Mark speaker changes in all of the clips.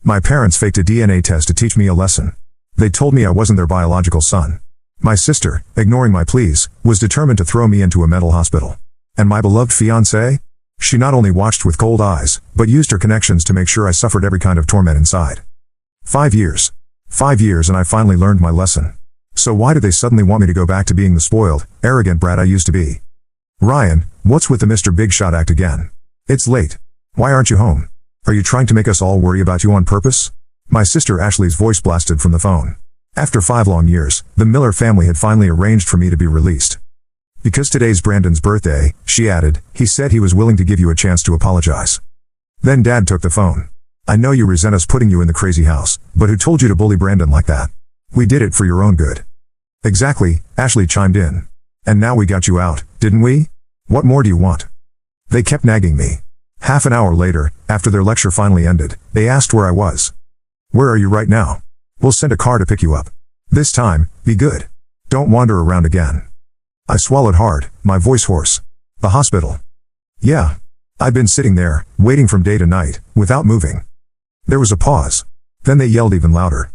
Speaker 1: My parents faked a DNA test to teach me a lesson. They told me I wasn't their biological son. My sister, ignoring my pleas, was determined to throw me into a mental hospital. And my beloved fiancée? She not only watched with cold eyes, but used her connections to make sure I suffered every kind of torment inside. 5 years. 5 years and I finally learned my lesson. So why do they suddenly want me to go back to being the spoiled, arrogant brat I used to be? Ryan, what's with the Mr. Big Shot act again? It's late. Why aren't you home? Are you trying to make us all worry about you on purpose? My sister Ashley's voice blasted from the phone. After 5 long years, the Miller family had finally arranged for me to be released. Because today's Brandon's birthday, she added, he said he was willing to give you a chance to apologize. Then Dad took the phone. I know you resent us putting you in the crazy house, but who told you to bully Brandon like that? We did it for your own good. Exactly, Ashley chimed in. And now we got you out, didn't we? What more do you want? They kept nagging me. Half an hour later, after their lecture finally ended, they asked where I was. Where are you right now? We'll send a car to pick you up. This time, be good. Don't wander around again. I swallowed hard, my voice hoarse. The hospital. Yeah. I'd been sitting there, waiting from day to night, without moving. There was a pause. Then they yelled even louder.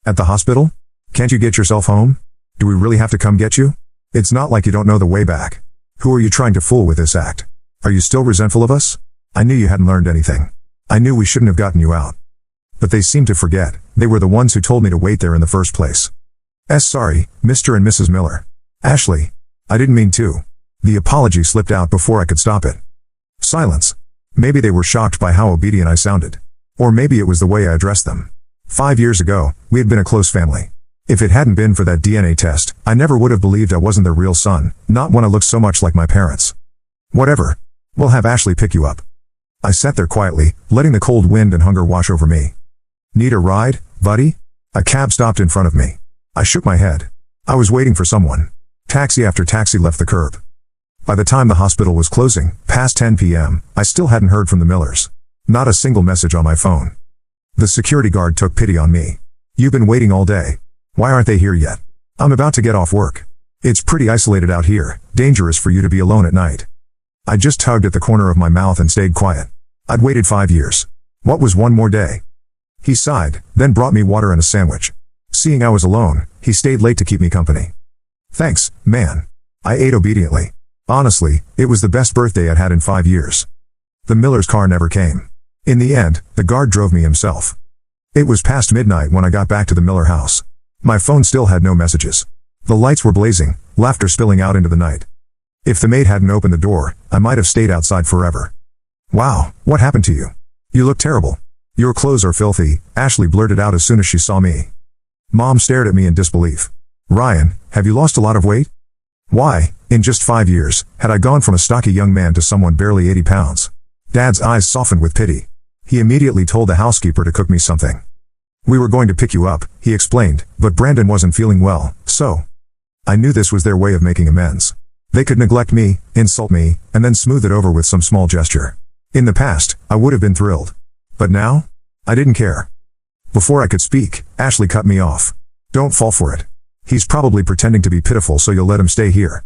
Speaker 1: At the hospital? Can't you get yourself home? Do we really have to come get you? It's not like you don't know the way back. Who are you trying to fool with this act? Are you still resentful of us? I knew you hadn't learned anything. I knew we shouldn't have gotten you out. But they seemed to forget, they were the ones who told me to wait there in the first place. Sorry, Mr. and Mrs. Miller. Ashley. I didn't mean to. The apology slipped out before I could stop it. Silence. Maybe they were shocked by how obedient I sounded. Or maybe it was the way I addressed them. 5 years ago, we had been a close family. If it hadn't been for that DNA test, I never would have believed I wasn't their real son, not when I looked so much like my parents. Whatever. We'll have Ashley pick you up. I sat there quietly, letting the cold wind and hunger wash over me. Need a ride, buddy? A cab stopped in front of me. I shook my head. I was waiting for someone. Taxi after taxi left the curb. By the time the hospital was closing, past 10 p.m., I still hadn't heard from the Millers. Not a single message on my phone. The security guard took pity on me. You've been waiting all day. Why aren't they here yet? I'm about to get off work. It's pretty isolated out here, dangerous for you to be alone at night. I just tugged at the corner of my mouth and stayed quiet. I'd waited 5 years. What was one more day? He sighed, then brought me water and a sandwich. Seeing I was alone, he stayed late to keep me company. Thanks, man. I ate obediently. Honestly, it was the best birthday I'd had in 5 years. The Miller's car never came. In the end, the guard drove me himself. It was past midnight when I got back to the Miller house. My phone still had no messages. The lights were blazing, laughter spilling out into the night. If the maid hadn't opened the door, I might have stayed outside forever. Wow, what happened to you? You look terrible. Your clothes are filthy, Ashley blurted out as soon as she saw me. Mom stared at me in disbelief. Ryan, have you lost a lot of weight? Why, in just 5 years, had I gone from a stocky young man to someone barely 80 pounds? Dad's eyes softened with pity. He immediately told the housekeeper to cook me something. We were going to pick you up, he explained, but Brandon wasn't feeling well, so. I knew this was their way of making amends. They could neglect me, insult me, and then smooth it over with some small gesture. In the past, I would have been thrilled. But now? I didn't care. Before I could speak, Ashley cut me off. Don't fall for it. He's probably pretending to be pitiful so you'll let him stay here.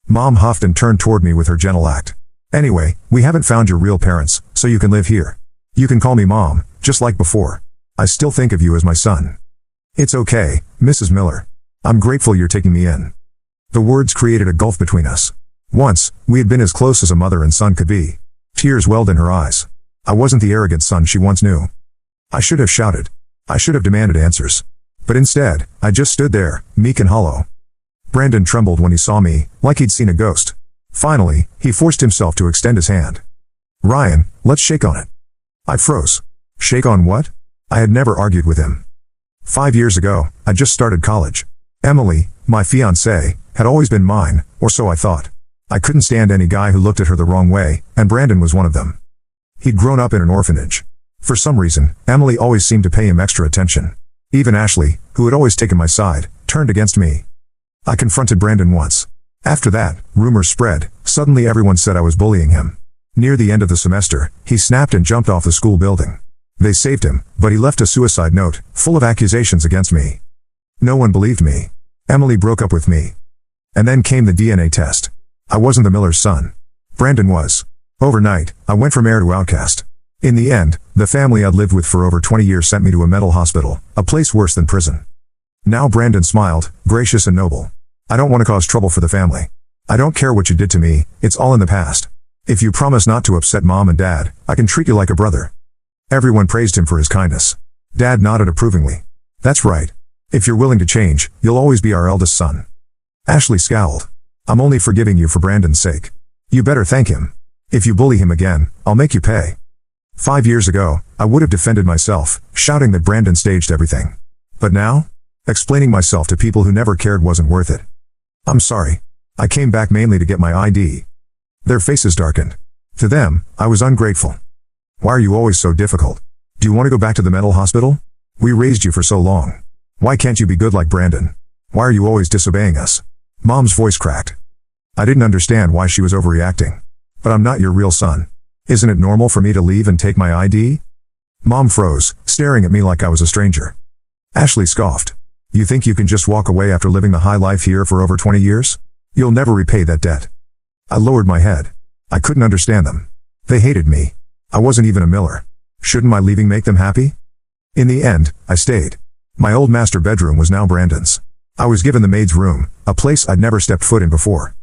Speaker 1: Mom huffed and turned toward me with her gentle act. Anyway, we haven't found your real parents, so you can live here. You can call me Mom, just like before. I still think of you as my son. It's okay, Mrs. Miller. I'm grateful you're taking me in. The words created a gulf between us. Once, we had been as close as a mother and son could be. Tears welled in her eyes. I wasn't the arrogant son she once knew. I should have shouted. I should have demanded answers. But instead, I just stood there, meek and hollow. Brandon trembled when he saw me, like he'd seen a ghost. Finally, he forced himself to extend his hand. Ryan, let's shake on it. I froze. Shake on what? I had never argued with him. 5 years ago, I just started college. Emily, my fiancée, had always been mine, or so I thought. I couldn't stand any guy who looked at her the wrong way, and Brandon was one of them. He'd grown up in an orphanage. For some reason, Emily always seemed to pay him extra attention. Even Ashley, who had always taken my side, turned against me. I confronted Brandon once. After that, rumors spread. Suddenly everyone said I was bullying him. Near the end of the semester, he snapped and jumped off the school building. They saved him, but he left a suicide note, full of accusations against me. No one believed me. Emily broke up with me. And then came the DNA test. I wasn't the Miller's son. Brandon was. Overnight, I went from heir to outcast. In the end, the family I'd lived with for over 20 years sent me to a mental hospital, a place worse than prison. Now Brandon smiled, gracious and noble. I don't want to cause trouble for the family. I don't care what you did to me, it's all in the past. If you promise not to upset Mom and Dad, I can treat you like a brother. Everyone praised him for his kindness. Dad nodded approvingly. That's right. If you're willing to change, you'll always be our eldest son. Ashley scowled. I'm only forgiving you for Brandon's sake. You better thank him. If you bully him again, I'll make you pay. 5 years ago, I would have defended myself, shouting that Brandon staged everything. But now? Explaining myself to people who never cared wasn't worth it. I'm sorry. I came back mainly to get my ID. Their faces darkened. To them, I was ungrateful. Why are you always so difficult? Do you want to go back to the mental hospital? We raised you for so long. Why can't you be good like Brandon? Why are you always disobeying us? Mom's voice cracked. I didn't understand why she was overreacting. But I'm not your real son. Isn't it normal for me to leave and take my ID? Mom froze, staring at me like I was a stranger. Ashley scoffed. You think you can just walk away after living the high life here for over 20 years? You'll never repay that debt. I lowered my head. I couldn't understand them. They hated me. I wasn't even a Miller. Shouldn't my leaving make them happy? In the end, I stayed. My old master bedroom was now Brandon's. I was given the maid's room, a place I'd never stepped foot in before.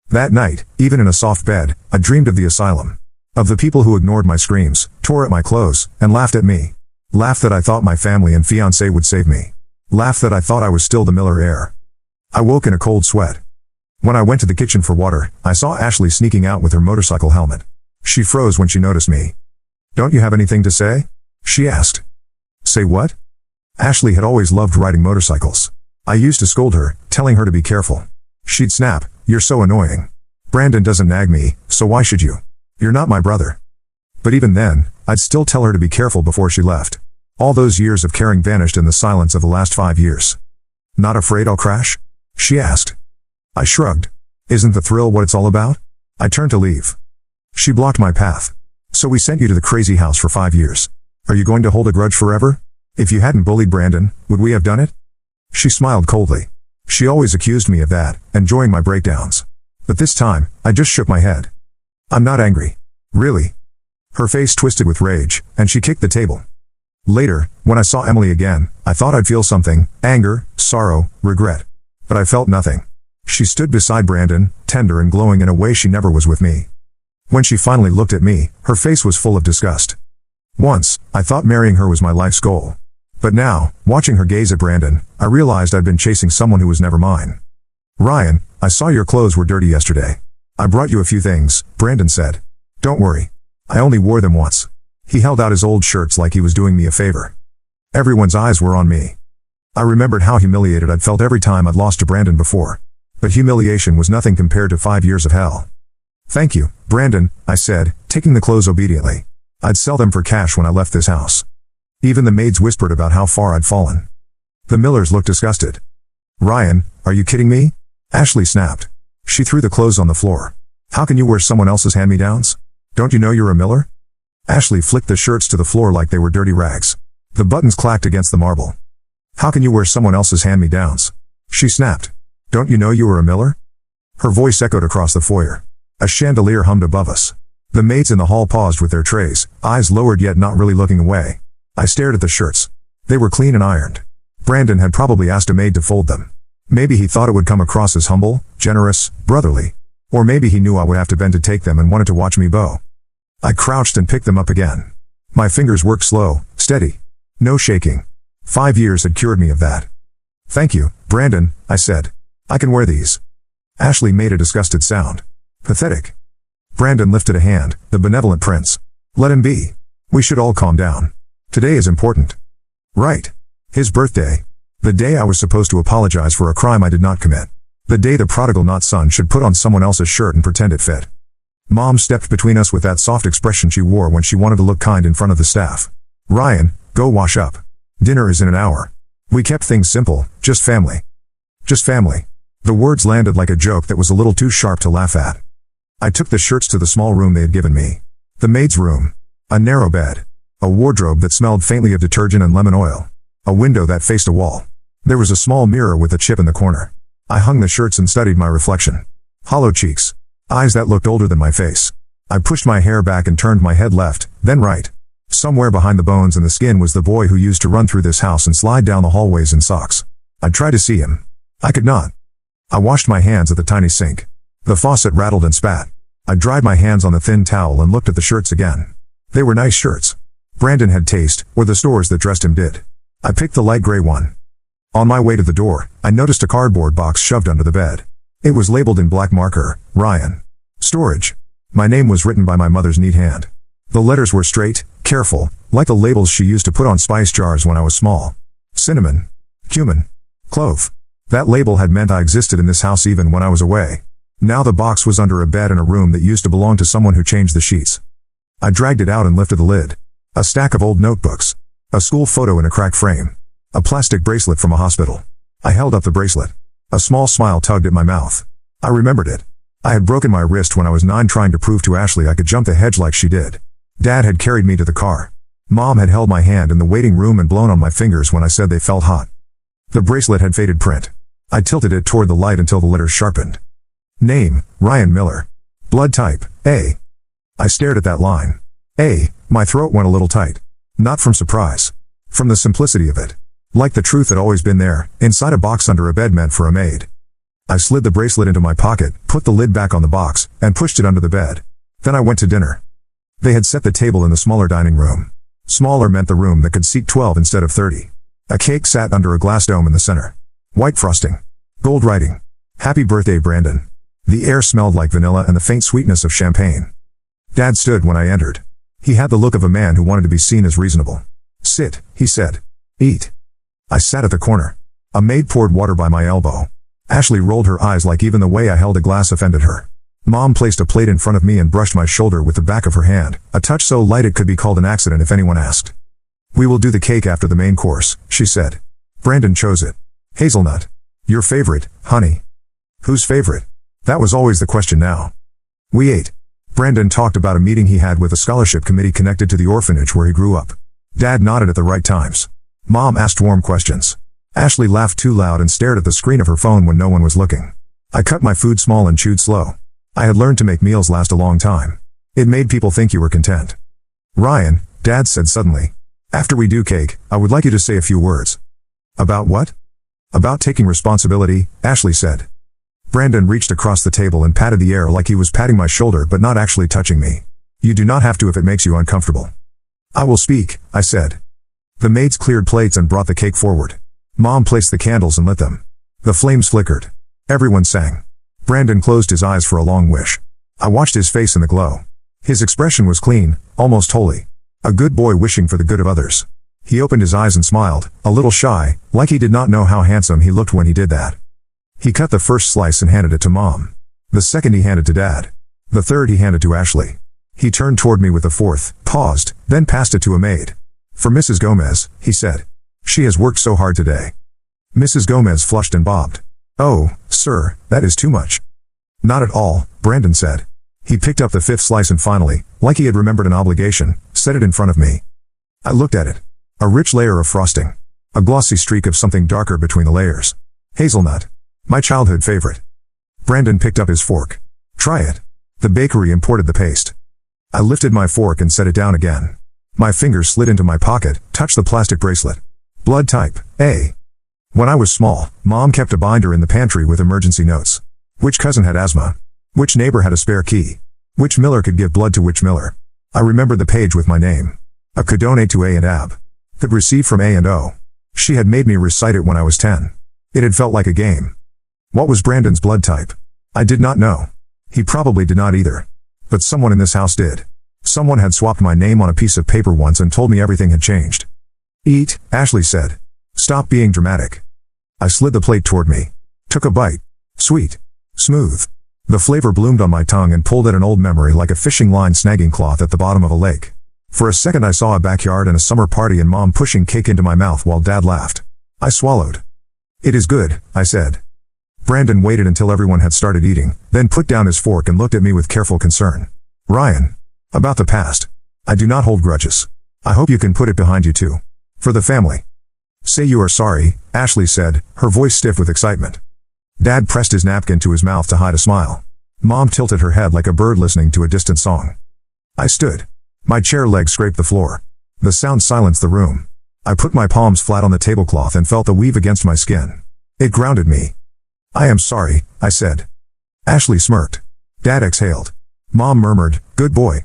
Speaker 1: That night, even in a soft bed, I dreamed of the asylum. Of the people who ignored my screams, tore at my clothes, and laughed at me. Laughed that I thought my family and fiancé would save me. Laughed that I thought I was still the Miller heir. I woke in a cold sweat. When I went to the kitchen for water, I saw Ashley sneaking out with her motorcycle helmet. She froze when she noticed me. Don't you have anything to say? She asked. Say what? Ashley had always loved riding motorcycles. I used to scold her, telling her to be careful. She'd snap, you're so annoying. Brandon doesn't nag me, so why should you? You're not my brother. But even then, I'd still tell her to be careful before she left. All those years of caring vanished in the silence of the last 5 years. Not afraid I'll crash? She asked. I shrugged. Isn't the thrill what it's all about? I turned to leave. She blocked my path. So we sent you to the crazy house for 5 years. Are you going to hold a grudge forever? If you hadn't bullied Brandon, would we have done it? She smiled coldly. She always accused me of that, enjoying my breakdowns. But this time, I just shook my head. I'm not angry. Really? Her face twisted with rage, and she kicked the table. Later, when I saw Emily again, I thought I'd feel something, anger, sorrow, regret. But I felt nothing. She stood beside Brandon, tender and glowing in a way she never was with me. When she finally looked at me, her face was full of disgust. Once, I thought marrying her was my life's goal. But now, watching her gaze at Brandon, I realized I'd been chasing someone who was never mine. Ryan, I saw your clothes were dirty yesterday. I brought you a few things, Brandon said. Don't worry. I only wore them once. He held out his old shirts like he was doing me a favor. Everyone's eyes were on me. I remembered how humiliated I'd felt every time I'd lost to Brandon before. But humiliation was nothing compared to 5 years of hell. Thank you, Brandon, I said, taking the clothes obediently. I'd sell them for cash when I left this house. Even the maids whispered about how far I'd fallen. The Millers looked disgusted. Ryan, are you kidding me? Ashley snapped. She threw the clothes on the floor. How can you wear someone else's hand-me-downs? Don't you know you're a Miller? Ashley flicked the shirts to the floor like they were dirty rags. The buttons clacked against the marble. How can you wear someone else's hand-me-downs? She snapped. Don't you know you were a Miller? Her voice echoed across the foyer. A chandelier hummed above us. The maids in the hall paused with their trays, eyes lowered yet not really looking away. I stared at the shirts. They were clean and ironed. Brandon had probably asked a maid to fold them. Maybe he thought it would come across as humble, generous, brotherly. Or maybe he knew I would have to bend to take them and wanted to watch me bow. I crouched and picked them up again. My fingers worked slow, steady. No shaking. 5 years had cured me of that. Thank you, Brandon, I said. I can wear these. Ashley made a disgusted sound. Pathetic. Brandon lifted a hand, the benevolent prince. Let him be. We should all calm down. Today is important. Right. His birthday. The day I was supposed to apologize for a crime I did not commit. The day the prodigal not son should put on someone else's shirt and pretend it fit. Mom stepped between us with that soft expression she wore when she wanted to look kind in front of the staff. Ryan, go wash up. Dinner is in an hour. We kept things simple, just family. Just family. The words landed like a joke that was a little too sharp to laugh at. I took the shirts to the small room they had given me. The maid's room. A narrow bed. A wardrobe that smelled faintly of detergent and lemon oil. A window that faced a wall. There was a small mirror with a chip in the corner. I hung the shirts and studied my reflection. Hollow cheeks. Eyes that looked older than my face. I pushed my hair back and turned my head left, then right. Somewhere behind the bones and the skin was the boy who used to run through this house and slide down the hallways in socks. I tried to see him. I could not. I washed my hands at the tiny sink. The faucet rattled and spat. I dried my hands on the thin towel and looked at the shirts again. They were nice shirts. Brandon had taste, or the stores that dressed him did. I picked the light gray one. On my way to the door, I noticed a cardboard box shoved under the bed. It was labeled in black marker, Ryan. Storage. My name was written by my mother's neat hand. The letters were straight, careful, like the labels she used to put on spice jars when I was small. Cinnamon. Cumin. Clove. That label had meant I existed in this house even when I was away. Now the box was under a bed in a room that used to belong to someone who changed the sheets. I dragged it out and lifted the lid. A stack of old notebooks. A school photo in a cracked frame. A plastic bracelet from a hospital. I held up the bracelet. A small smile tugged at my mouth. I remembered it. I had broken my wrist when I was 9 trying to prove to Ashley I could jump the hedge like she did. Dad had carried me to the car. Mom had held my hand in the waiting room and blown on my fingers when I said they felt hot. The bracelet had faded print. I tilted it toward the light until the letters sharpened. Name, Ryan Miller. Blood type, A. I stared at that line. A. My throat went a little tight. Not from surprise. From the simplicity of it. Like the truth had always been there, inside a box under a bed meant for a maid. I slid the bracelet into my pocket, put the lid back on the box, and pushed it under the bed. Then I went to dinner. They had set the table in the smaller dining room. Smaller meant the room that could seat 12 instead of 30. A cake sat under a glass dome in the center. White frosting. Gold writing. Happy birthday, Brandon. The air smelled like vanilla and the faint sweetness of champagne. Dad stood when I entered. He had the look of a man who wanted to be seen as reasonable. Sit, he said. Eat. I sat at the corner. A maid poured water by my elbow. Ashley rolled her eyes like even the way I held a glass offended her. Mom placed a plate in front of me and brushed my shoulder with the back of her hand, a touch so light it could be called an accident if anyone asked. We will do the cake after the main course, she said. Brandon chose it. Hazelnut. Your favorite, honey. Whose favorite? That was always the question now. We ate. Brandon talked about a meeting he had with a scholarship committee connected to the orphanage where he grew up. Dad nodded at the right times. Mom asked warm questions. Ashley laughed too loud and stared at the screen of her phone when no one was looking. I cut my food small and chewed slow. I had learned to make meals last a long time. It made people think you were content. Ryan, Dad said suddenly. After we do cake, I would like you to say a few words. About what? About taking responsibility, Ashley said. Brandon reached across the table and patted the air like he was patting my shoulder but not actually touching me. You do not have to if it makes you uncomfortable. I will speak, I said. The maids cleared plates and brought the cake forward. Mom placed the candles and lit them. The flames flickered. Everyone sang. Brandon closed his eyes for a long wish. I watched his face in the glow. His expression was clean, almost holy. A good boy wishing for the good of others. He opened his eyes and smiled, a little shy, like he did not know how handsome he looked when he did that. He cut the first slice and handed it to Mom. The second he handed to Dad. The third he handed to Ashley. He turned toward me with the fourth, paused, then passed it to a maid. For Mrs. Gomez, he said. She has worked so hard today. Mrs. Gomez flushed and bobbed. Oh, sir, that is too much. Not at all, Brandon said. He picked up the fifth slice and finally, like he had remembered an obligation, set it in front of me. I looked at it. A rich layer of frosting. A glossy streak of something darker between the layers. Hazelnut. My childhood favorite. Brandon picked up his fork. Try it. The bakery imported the paste. I lifted my fork and set it down again. My fingers slid into my pocket, touched the plastic bracelet. Blood type, A. When I was small, Mom kept a binder in the pantry with emergency notes. Which cousin had asthma? Which neighbor had a spare key? Which Miller could give blood to which Miller? I remembered the page with my name. I could donate to A and Ab. Could receive from A and O. She had made me recite it when I was 10. It had felt like a game. What was Brandon's blood type? I did not know. He probably did not either. But someone in this house did. Someone had swapped my name on a piece of paper once and told me everything had changed. Eat, Ashley said. Stop being dramatic. I slid the plate toward me. Took a bite. Sweet. Smooth. The flavor bloomed on my tongue and pulled at an old memory like a fishing line snagging cloth at the bottom of a lake. For a second I saw a backyard and a summer party and Mom pushing cake into my mouth while Dad laughed. I swallowed. It is good, I said. Brandon waited until everyone had started eating, then put down his fork and looked at me with careful concern. Ryan. About the past. I do not hold grudges. I hope you can put it behind you too. For the family. Say you are sorry, Ashley said, her voice stiff with excitement. Dad pressed his napkin to his mouth to hide a smile. Mom tilted her head like a bird listening to a distant song. I stood. My chair legs scraped the floor. The sound silenced the room. I put my palms flat on the tablecloth and felt the weave against my skin. It grounded me. "I am sorry," I said. Ashley smirked. Dad exhaled. Mom murmured, "Good boy."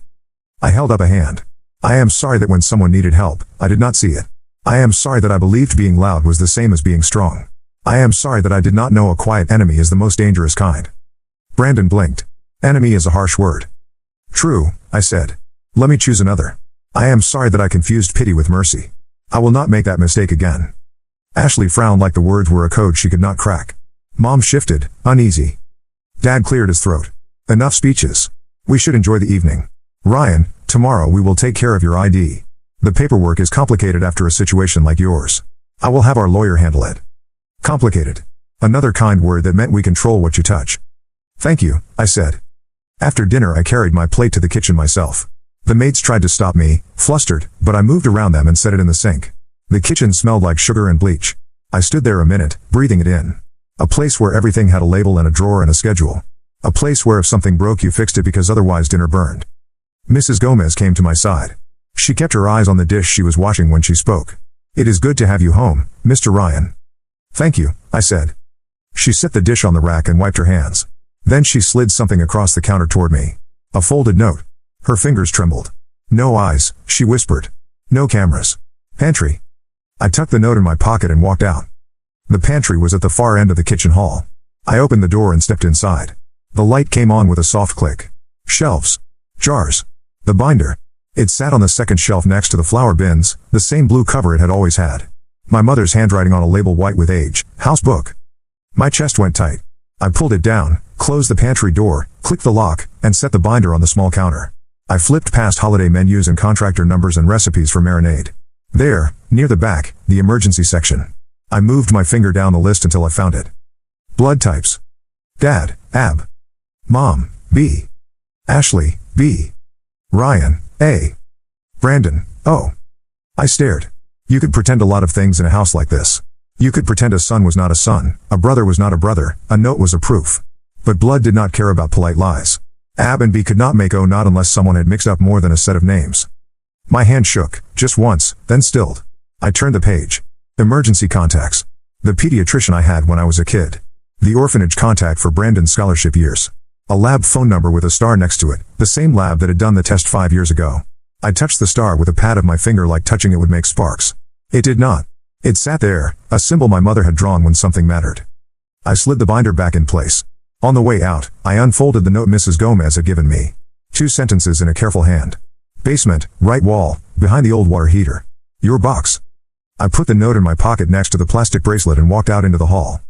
Speaker 1: I held up a hand. "I am sorry that when someone needed help, I did not see it. I am sorry that I believed being loud was the same as being strong. I am sorry that I did not know a quiet enemy is the most dangerous kind." Brandon blinked. "Enemy is a harsh word." "True," I said. "Let me choose another. I am sorry that I confused pity with mercy. I will not make that mistake again." Ashley frowned like the words were a code she could not crack. Mom shifted, uneasy. Dad cleared his throat. "Enough speeches. We should enjoy the evening. Ryan, tomorrow we will take care of your ID. The paperwork is complicated after a situation like yours. I will have our lawyer handle it." Complicated. Another kind word that meant we control what you touch. "Thank you," I said. After dinner I carried my plate to the kitchen myself. The maids tried to stop me, flustered, but I moved around them and set it in the sink. The kitchen smelled like sugar and bleach. I stood there a minute, breathing it in. A place where everything had a label and a drawer and a schedule. A place where if something broke you fixed it because otherwise dinner burned. Mrs. Gomez came to my side. She kept her eyes on the dish she was washing when she spoke. "It is good to have you home, Mr. Ryan." "Thank you," I said. She set the dish on the rack and wiped her hands. Then she slid something across the counter toward me. A folded note. Her fingers trembled. "No eyes," she whispered. "No cameras. Pantry." I tucked the note in my pocket and walked out. The pantry was at the far end of the kitchen hall. I opened the door and stepped inside. The light came on with a soft click. Shelves. Jars. The binder. It sat on the second shelf next to the flour bins, the same blue cover it had always had. My mother's handwriting on a label white with age, house book. My chest went tight. I pulled it down, closed the pantry door, clicked the lock, and set the binder on the small counter. I flipped past holiday menus and contractor numbers and recipes for marinade. There, near the back, the emergency section. I moved my finger down the list until I found it. Blood types. Dad, AB. Mom, B. Ashley, B. Ryan, A. Brandon, O. I stared. You could pretend a lot of things in a house like this. You could pretend a son was not a son, a brother was not a brother, a note was a proof. But blood did not care about polite lies. AB and B could not make O not unless someone had mixed up more than a set of names. My hand shook, just once, then stilled. I turned the page. Emergency contacts. The pediatrician I had when I was a kid. The orphanage contact for Brandon's scholarship years. A lab phone number with a star next to it, the same lab that had done the test 5 years ago. I touched the star with a pad of my finger like touching it would make sparks. It did not. It sat there, a symbol my mother had drawn when something mattered. I slid the binder back in place. On the way out, I unfolded the note Mrs. Gomez had given me. 2 sentences in a careful hand. Basement, right wall, behind the old water heater. Your box. I put the note in my pocket next to the plastic bracelet and walked out into the hall.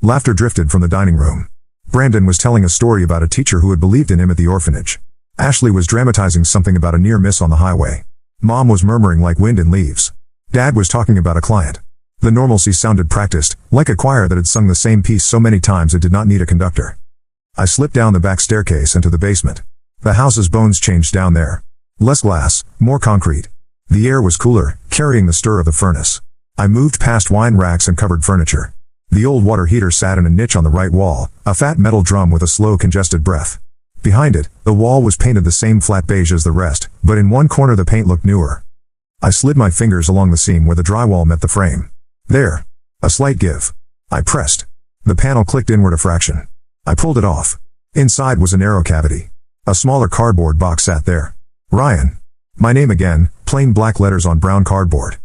Speaker 1: Laughter drifted from the dining room. Brandon was telling a story about a teacher who had believed in him at the orphanage. Ashley was dramatizing something about a near miss on the highway. Mom was murmuring like wind in leaves. Dad was talking about a client. The normalcy sounded practiced, like a choir that had sung the same piece so many times it did not need a conductor. I slipped down the back staircase into the basement. The house's bones changed down there. Less glass, more concrete. The air was cooler, carrying the stir of the furnace. I moved past wine racks and covered furniture. The old water heater sat in a niche on the right wall, a fat metal drum with a slow congested breath. Behind it, the wall was painted the same flat beige as the rest, but in one corner the paint looked newer. I slid my fingers along the seam where the drywall met the frame. There. A slight give. I pressed. The panel clicked inward a fraction. I pulled it off. Inside was a narrow cavity. A smaller cardboard box sat there. Ryan. My name again, plain black letters on brown cardboard.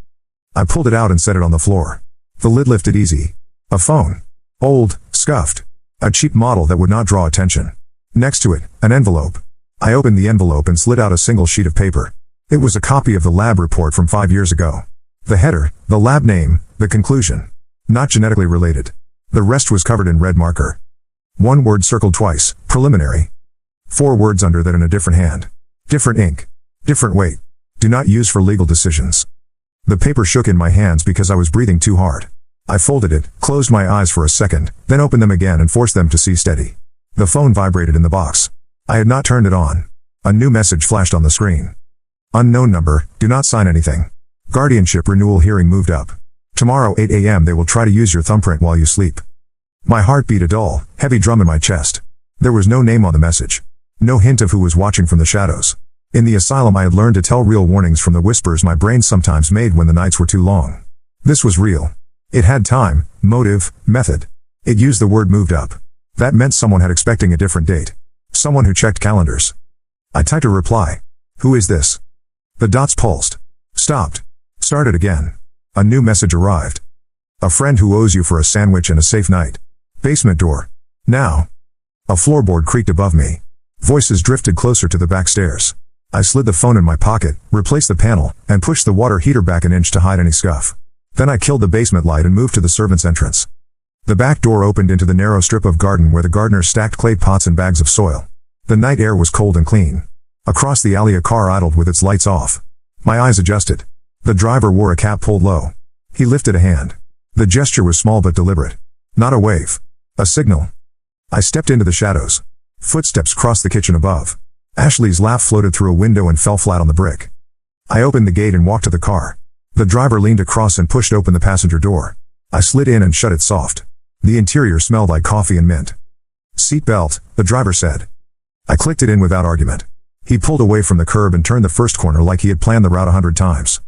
Speaker 1: I pulled it out and set it on the floor. The lid lifted easy. A phone. Old, scuffed. A cheap model that would not draw attention. Next to it, an envelope. I opened the envelope and slid out a single sheet of paper. It was a copy of the lab report from 5 years ago. The header, the lab name, the conclusion. Not genetically related. The rest was covered in red marker. 1 word circled twice, preliminary. 4 words under that in a different hand. Different ink. Different weight. Do not use for legal decisions. The paper shook in my hands because I was breathing too hard. I folded it, closed my eyes for a second, then opened them again and forced them to see steady. The phone vibrated in the box. I had not turned it on. A new message flashed on the screen. Unknown number, do not sign anything. Guardianship renewal hearing moved up. Tomorrow 8 a.m. they will try to use your thumbprint while you sleep. My heart beat a dull, heavy drum in my chest. There was no name on the message. No hint of who was watching from the shadows. In the asylum I had learned to tell real warnings from the whispers my brain sometimes made when the nights were too long. This was real. It had time, motive, method. It used the word moved up. That meant someone had expecting a different date. Someone who checked calendars. I typed a reply. Who is this? The dots pulsed. Stopped. Started again. A new message arrived. A friend who owes you for a sandwich and a safe night. Basement door. Now. A floorboard creaked above me. Voices drifted closer to the back stairs. I slid the phone in my pocket, replaced the panel, and pushed the water heater back an inch to hide any scuff. Then I killed the basement light and moved to the servants' entrance. The back door opened into the narrow strip of garden where the gardeners stacked clay pots and bags of soil. The night air was cold and clean. Across the alley a car idled with its lights off. My eyes adjusted. The driver wore a cap pulled low. He lifted a hand. The gesture was small but deliberate. Not a wave. A signal. I stepped into the shadows. Footsteps crossed the kitchen above. Ashley's laugh floated through a window and fell flat on the brick. I opened the gate and walked to the car. The driver leaned across and pushed open the passenger door. I slid in and shut it soft. The interior smelled like coffee and mint. Seat belt, the driver said. I clicked it in without argument. He pulled away from the curb and turned the first corner like he had planned the route 100 times.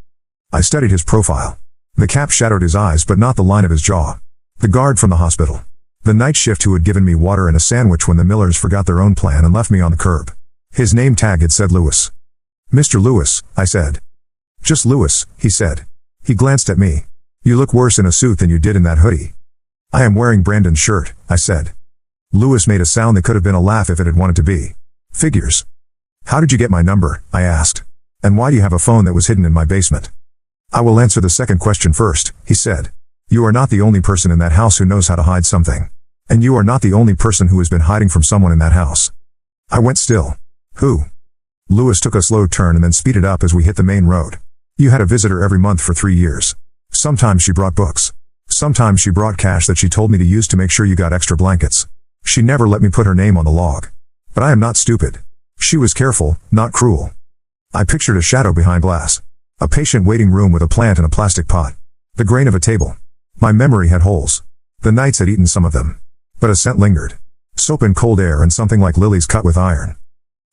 Speaker 1: I studied his profile. The cap shadowed his eyes but not the line of his jaw. The guard from the hospital. The night shift who had given me water and a sandwich when the Millers forgot their own plan and left me on the curb. His name tag had said Lewis. Mr. Lewis, I said. Just Lewis, he said. He glanced at me. You look worse in a suit than you did in that hoodie. I am wearing Brandon's shirt, I said. Lewis made a sound that could have been a laugh if it had wanted to be. Figures. How did you get my number? I asked. And why do you have a phone that was hidden in my basement? I will answer the second question first, he said. You are not the only person in that house who knows how to hide something. And you are not the only person who has been hiding from someone in that house. I went still. Who? Lewis took a slow turn and then speeded up as we hit the main road. You had a visitor every month for 3 years. Sometimes she brought books. Sometimes she brought cash that she told me to use to make sure you got extra blankets. She never let me put her name on the log. But I am not stupid. She was careful, not cruel. I pictured a shadow behind glass. A patient waiting room with a plant in a plastic pot. The grain of a table. My memory had holes. The nights had eaten some of them. But a scent lingered. Soap and cold air and something like lilies cut with iron.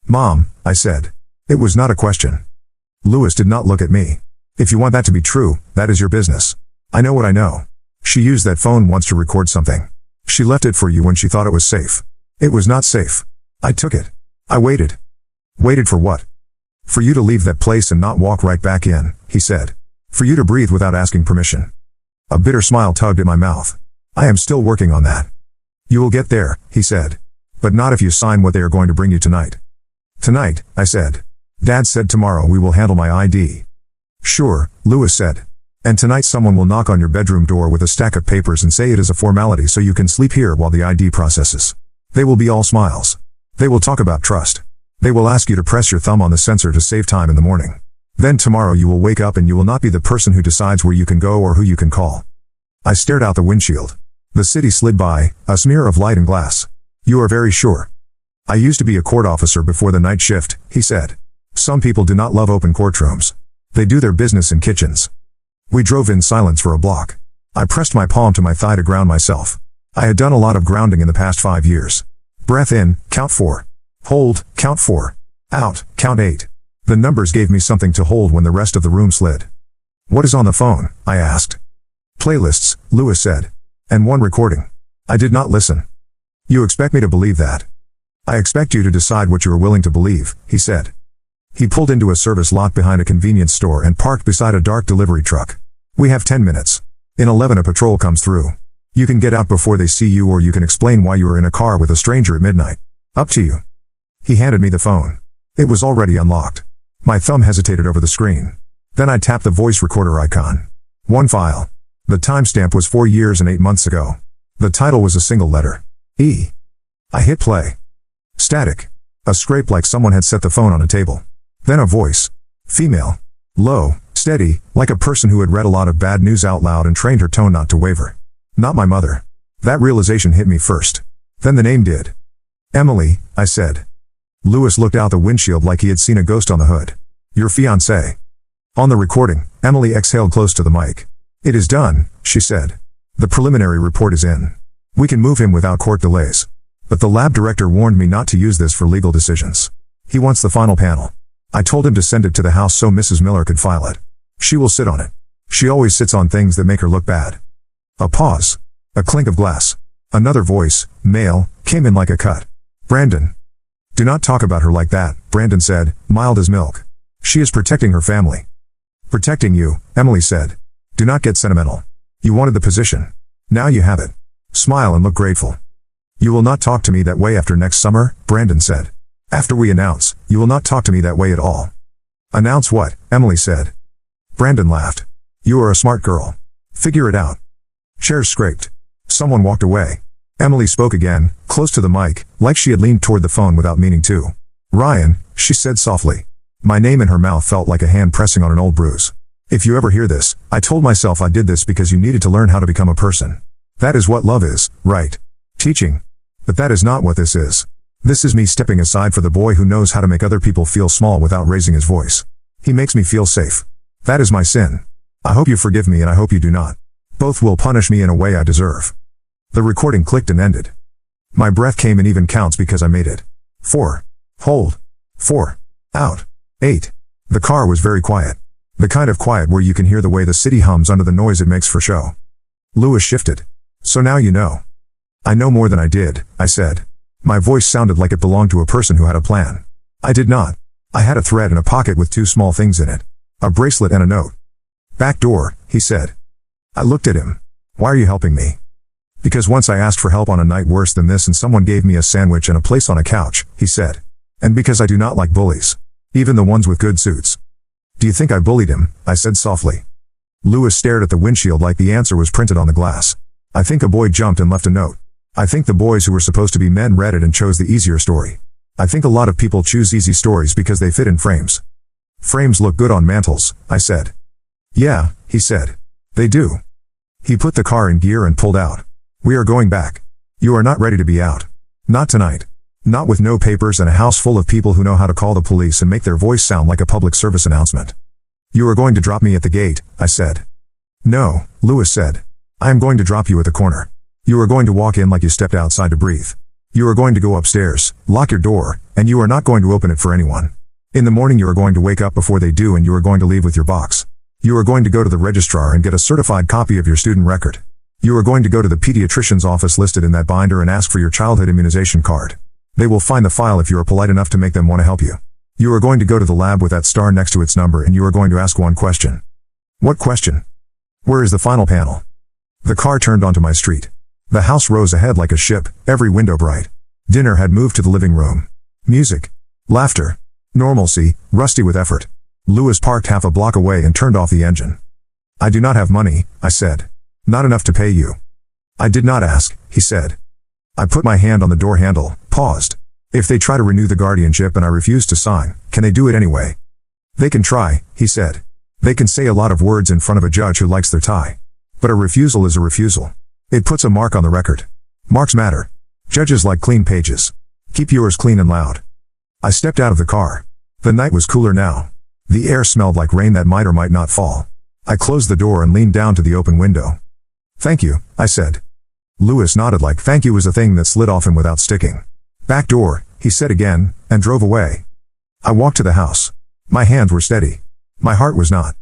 Speaker 1: Mom, I said. It was not a question. Lewis did not look at me. If you want that to be true, that is your business. I know what I know. She used that phone once to record something. She left it for you when she thought it was safe. It was not safe. I took it. I waited. Waited for what? For you to leave that place and not walk right back in, he said. For you to breathe without asking permission. A bitter smile tugged at my mouth. I am still working on that. You will get there, he said. But not if you sign what they are going to bring you tonight. Tonight, I said. Dad said tomorrow we will handle my ID. Sure, Lewis said. And tonight someone will knock on your bedroom door with a stack of papers and say it is a formality so you can sleep here while the ID processes. They will be all smiles. They will talk about trust. They will ask you to press your thumb on the sensor to save time in the morning. Then tomorrow you will wake up and you will not be the person who decides where you can go or who you can call. I stared out the windshield. The city slid by, a smear of light and glass. You are very sure. I used to be a court officer before the night shift, he said. Some people do not love open courtrooms. They do their business in kitchens. We drove in silence for a block. I pressed my palm to my thigh to ground myself. I had done a lot of grounding in the past 5 years. Breath in, count 4. Hold, count 4. Out, count 8. The numbers gave me something to hold when the rest of the room slid. What is on the phone? I asked. Playlists, Lewis said. And one recording. I did not listen. You expect me to believe that? I expect you to decide what you are willing to believe, he said. He pulled into a service lot behind a convenience store and parked beside a dark delivery truck. We have 10 minutes. In 11 a patrol comes through. You can get out before they see you or you can explain why you are in a car with a stranger at midnight. Up to you. He handed me the phone. It was already unlocked. My thumb hesitated over the screen. Then I tapped the voice recorder icon. One file. The timestamp was 4 years and 8 months ago. The title was a single letter. E. I hit play. Static. A scrape like someone had set the phone on a table. Then a voice. Female. Low, steady, like a person who had read a lot of bad news out loud and trained her tone not to waver. Not my mother. That realization hit me first. Then the name did. Emily, I said. Lewis looked out the windshield like he had seen a ghost on the hood. Your fiancé. On the recording, Emily exhaled close to the mic. It is done, she said. The preliminary report is in. We can move him without court delays. But the lab director warned me not to use this for legal decisions. He wants the final panel. I told him to send it to the house so Mrs. Miller could file it. She will sit on it. She always sits on things that make her look bad. A pause. A clink of glass. Another voice, male, came in like a cut. Brandon. Do not talk about her like that, Brandon said, mild as milk. She is protecting her family. Protecting you, Emily said. Do not get sentimental. You wanted the position. Now you have it. Smile and look grateful. You will not talk to me that way after next summer, Brandon said. After we announce, you will not talk to me that way at all. Announce what? Emily said. Brandon laughed. You are a smart girl. Figure it out. Chairs scraped. Someone walked away. Emily spoke again, close to the mic, like she had leaned toward the phone without meaning to. Ryan, she said softly. My name in her mouth felt like a hand pressing on an old bruise. If you ever hear this, I told myself I did this because you needed to learn how to become a person. That is what love is, right? Teaching. But that is not what this is. This is me stepping aside for the boy who knows how to make other people feel small without raising his voice. He makes me feel safe. That is my sin. I hope you forgive me and I hope you do not. Both will punish me in a way I deserve. The recording clicked and ended. My breath came in even counts because I made it. 4. Hold. 4. Out. 8. The car was very quiet. The kind of quiet where you can hear the way the city hums under the noise it makes for show. Lewis shifted. So now you know. I know more than I did, I said. My voice sounded like it belonged to a person who had a plan. I did not. I had a thread in a pocket with 2 small things in it. A bracelet and a note. Back door, he said. I looked at him. Why are you helping me? Because once I asked for help on a night worse than this and someone gave me a sandwich and a place on a couch, he said. And because I do not like bullies. Even the ones with good suits. Do you think I bullied him? I said softly. Lewis stared at the windshield like the answer was printed on the glass. I think a boy jumped and left a note. I think the boys who were supposed to be men read it and chose the easier story. I think a lot of people choose easy stories because they fit in frames. Frames look good on mantles, I said. Yeah, he said. They do. He put the car in gear and pulled out. We are going back. You are not ready to be out. Not tonight. Not with no papers and a house full of people who know how to call the police and make their voice sound like a public service announcement. You are going to drop me at the gate, I said. No, Lewis said. I am going to drop you at the corner. You are going to walk in like you stepped outside to breathe. You are going to go upstairs, lock your door, and you are not going to open it for anyone. In the morning you are going to wake up before they do and you are going to leave with your box. You are going to go to the registrar and get a certified copy of your student record. You are going to go to the pediatrician's office listed in that binder and ask for your childhood immunization card. They will find the file if you are polite enough to make them want to help you. You are going to go to the lab with that star next to its number and you are going to ask one question. What question? Where is the final panel? The car turned onto my street. The house rose ahead like a ship, every window bright. Dinner had moved to the living room. Music. Laughter. Normalcy, rusty with effort. Lewis parked half a block away and turned off the engine. I do not have money, I said. Not enough to pay you. I did not ask, he said. I put my hand on the door handle, paused. If they try to renew the guardianship and I refuse to sign, can they do it anyway? They can try, he said. They can say a lot of words in front of a judge who likes their tie. But a refusal is a refusal. It puts a mark on the record. Marks matter. Judges like clean pages. Keep yours clean and loud. I stepped out of the car. The night was cooler now. The air smelled like rain that might or might not fall. I closed the door and leaned down to the open window. Thank you, I said. Lewis nodded like thank you was a thing that slid off him without sticking. Back door, he said again, and drove away. I walked to the house. My hands were steady. My heart was not.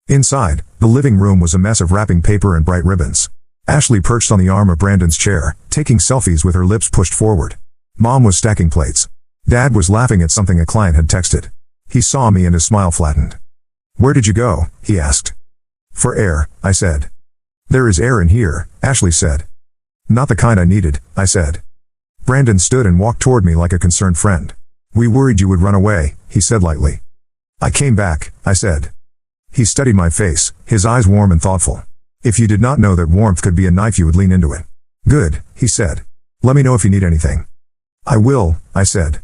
Speaker 1: Inside, the living room was a mess of wrapping paper and bright ribbons. Ashley perched on the arm of Brandon's chair, taking selfies with her lips pushed forward. Mom was stacking plates. Dad was laughing at something a client had texted. He saw me and his smile flattened. Where did you go? He asked. For air, I said. There is air in here, Ashley said. Not the kind I needed, I said. Brandon stood and walked toward me like a concerned friend. We worried you would run away, he said lightly. I came back, I said. He studied my face, his eyes warm and thoughtful. If you did not know that warmth could be a knife you would lean into it. Good, he said. Let me know if you need anything. I will, I said.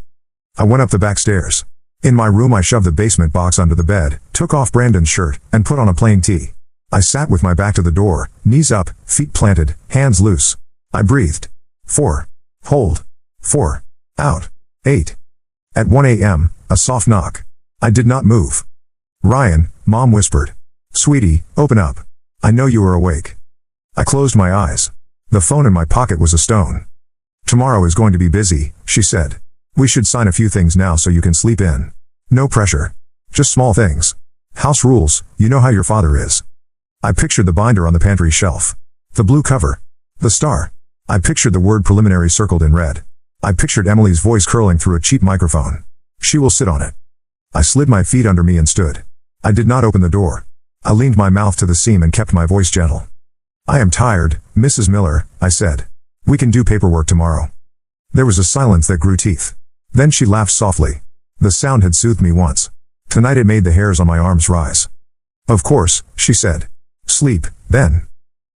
Speaker 1: I went up the back stairs. In my room I shoved the basement box under the bed, took off Brandon's shirt, and put on a plain tee. I sat with my back to the door, knees up, feet planted, hands loose. I breathed. 4. Hold. 4. Out. 8. At 1 a.m., a soft knock. I did not move. Ryan, Mom whispered. Sweetie, open up. I know you are awake. I closed my eyes. The phone in my pocket was a stone. Tomorrow is going to be busy, she said. We should sign a few things now so you can sleep in. No pressure. Just small things. House rules, you know how your father is. I pictured the binder on the pantry shelf. The blue cover. The star. I pictured the word preliminary circled in red. I pictured Emily's voice curling through a cheap microphone. She will sit on it. I slid my feet under me and stood. I did not open the door. I leaned my mouth to the seam and kept my voice gentle. I am tired, Mrs. Miller, I said. We can do paperwork tomorrow. There was a silence that grew teeth. Then she laughed softly. The sound had soothed me once. Tonight it made the hairs on my arms rise. Of course, she said. Sleep, then.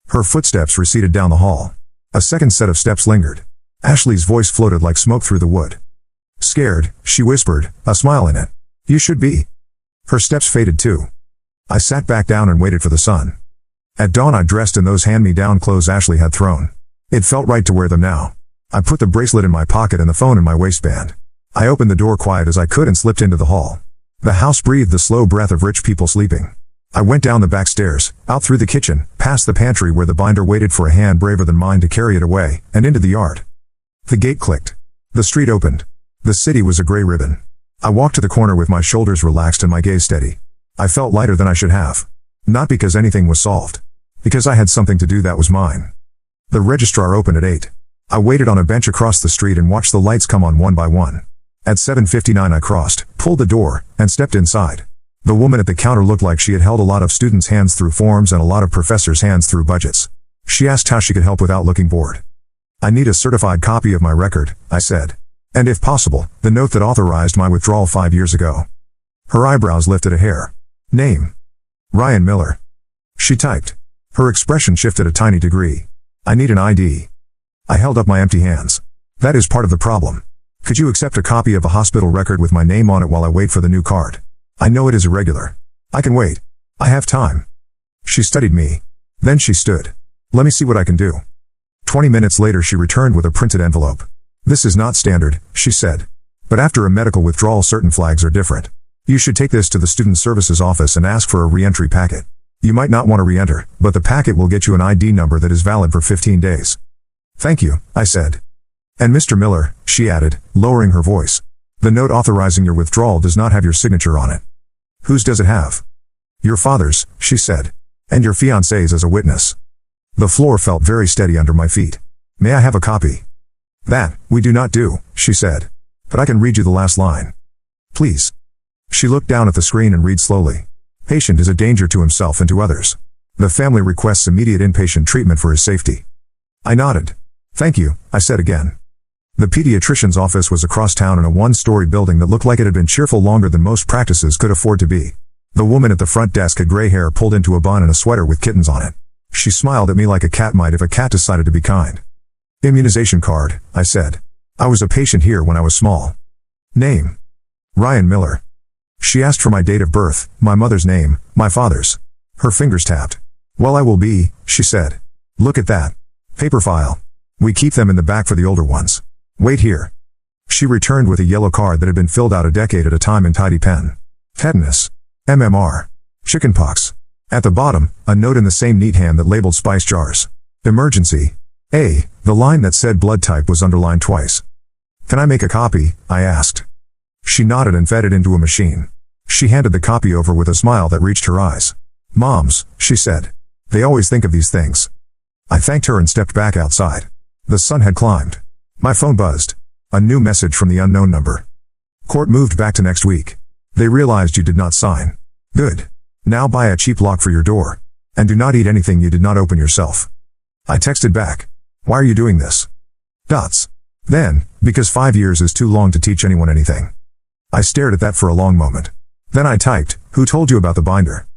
Speaker 1: Her footsteps receded down the hall. A second set of steps lingered. Ashley's voice floated like smoke through the wood. Scared, she whispered, a smile in it. You should be. Her steps faded too. I sat back down and waited for the sun. At dawn I dressed in those hand-me-down clothes Ashley had thrown. It felt right to wear them now. I put the bracelet in my pocket and the phone in my waistband. I opened the door quiet as I could and slipped into the hall. The house breathed the slow breath of rich people sleeping. I went down the back stairs, out through the kitchen, past the pantry where the binder waited for a hand braver than mine to carry it away, and into the yard. The gate clicked. The street opened. The city was a gray ribbon. I walked to the corner with my shoulders relaxed and my gaze steady. I felt lighter than I should have. Not because anything was solved. Because I had something to do that was mine. The registrar opened at 8. I waited on a bench across the street and watched the lights come on one by one. At 7:59 I crossed, pulled the door, and stepped inside. The woman at the counter looked like she had held a lot of students' hands through forms and a lot of professors' hands through budgets. She asked how she could help without looking bored. I need a certified copy of my record, I said. And if possible, the note that authorized my withdrawal 5 years ago. Her eyebrows lifted a hair. Name. Ryan Miller. She typed. Her expression shifted a tiny degree. I need an ID. I held up my empty hands. That is part of the problem. Could you accept a copy of a hospital record with my name on it while I wait for the new card? I know it is irregular. I can wait. I have time. She studied me. Then she stood. Let me see what I can do. 20 minutes later she returned with a printed envelope. This is not standard, she said. But after a medical withdrawal certain flags are different. You should take this to the Student Services office and ask for a re-entry packet. You might not want to re-enter, but the packet will get you an ID number that is valid for 15 days. Thank you, I said. And Mr. Miller, she added, lowering her voice. The note authorizing your withdrawal does not have your signature on it. Whose does it have? Your father's, she said. And your fiancé's as a witness. The floor felt very steady under my feet. May I have a copy? That, we do not do, she said. But I can read you the last line. Please. She looked down at the screen and read slowly. Patient is a danger to himself and to others. The family requests immediate inpatient treatment for his safety. I nodded. Thank you, I said again. The pediatrician's office was across town in a one-story building that looked like it had been cheerful longer than most practices could afford to be. The woman at the front desk had gray hair pulled into a bun and a sweater with kittens on it. She smiled at me like a cat might if a cat decided to be kind. Immunization card, I said. I was a patient here when I was small. Name. Ryan Miller. She asked for my date of birth, my mother's name, my father's. Her fingers tapped. Well, I will be, she said. Look at that. Paper file. We keep them in the back for the older ones. Wait here. She returned with a yellow card that had been filled out a decade at a time in tidy pen. Tetanus. MMR. Chickenpox. At the bottom, a note in the same neat hand that labeled spice jars. Emergency. A. The line that said blood type was underlined twice. Can I make a copy? I asked. She nodded and fed it into a machine. She handed the copy over with a smile that reached her eyes. Moms, she said. They always think of these things. I thanked her and stepped back outside. The sun had climbed. My phone buzzed. A new message from the unknown number. Court moved back to next week. They realized you did not sign. Good. Now buy a cheap lock for your door. And do not eat anything you did not open yourself. I texted back. Why are you doing this? Dots. Then, because 5 years is too long to teach anyone anything. I stared at that for a long moment. Then I typed, who told you about the binder?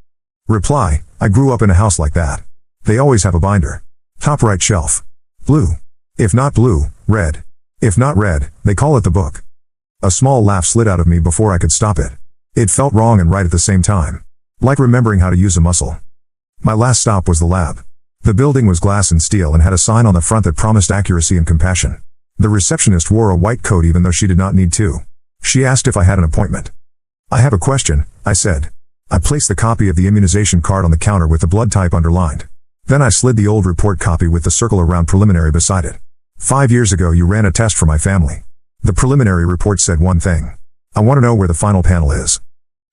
Speaker 1: Reply, I grew up in a house like that. They always have a binder. Top right shelf. Blue. If not blue, red. If not red, they call it the book. A small laugh slid out of me before I could stop it. It felt wrong and right at the same time. Like remembering how to use a muscle. My last stop was the lab. The building was glass and steel and had a sign on the front that promised accuracy and compassion. The receptionist wore a white coat even though she did not need to. She asked if I had an appointment. I have a question, I said. I placed the copy of the immunization card on the counter with the blood type underlined. Then I slid the old report copy with the circle around preliminary beside it. 5 years ago you ran a test for my family. The preliminary report said one thing. I want to know where the final panel is.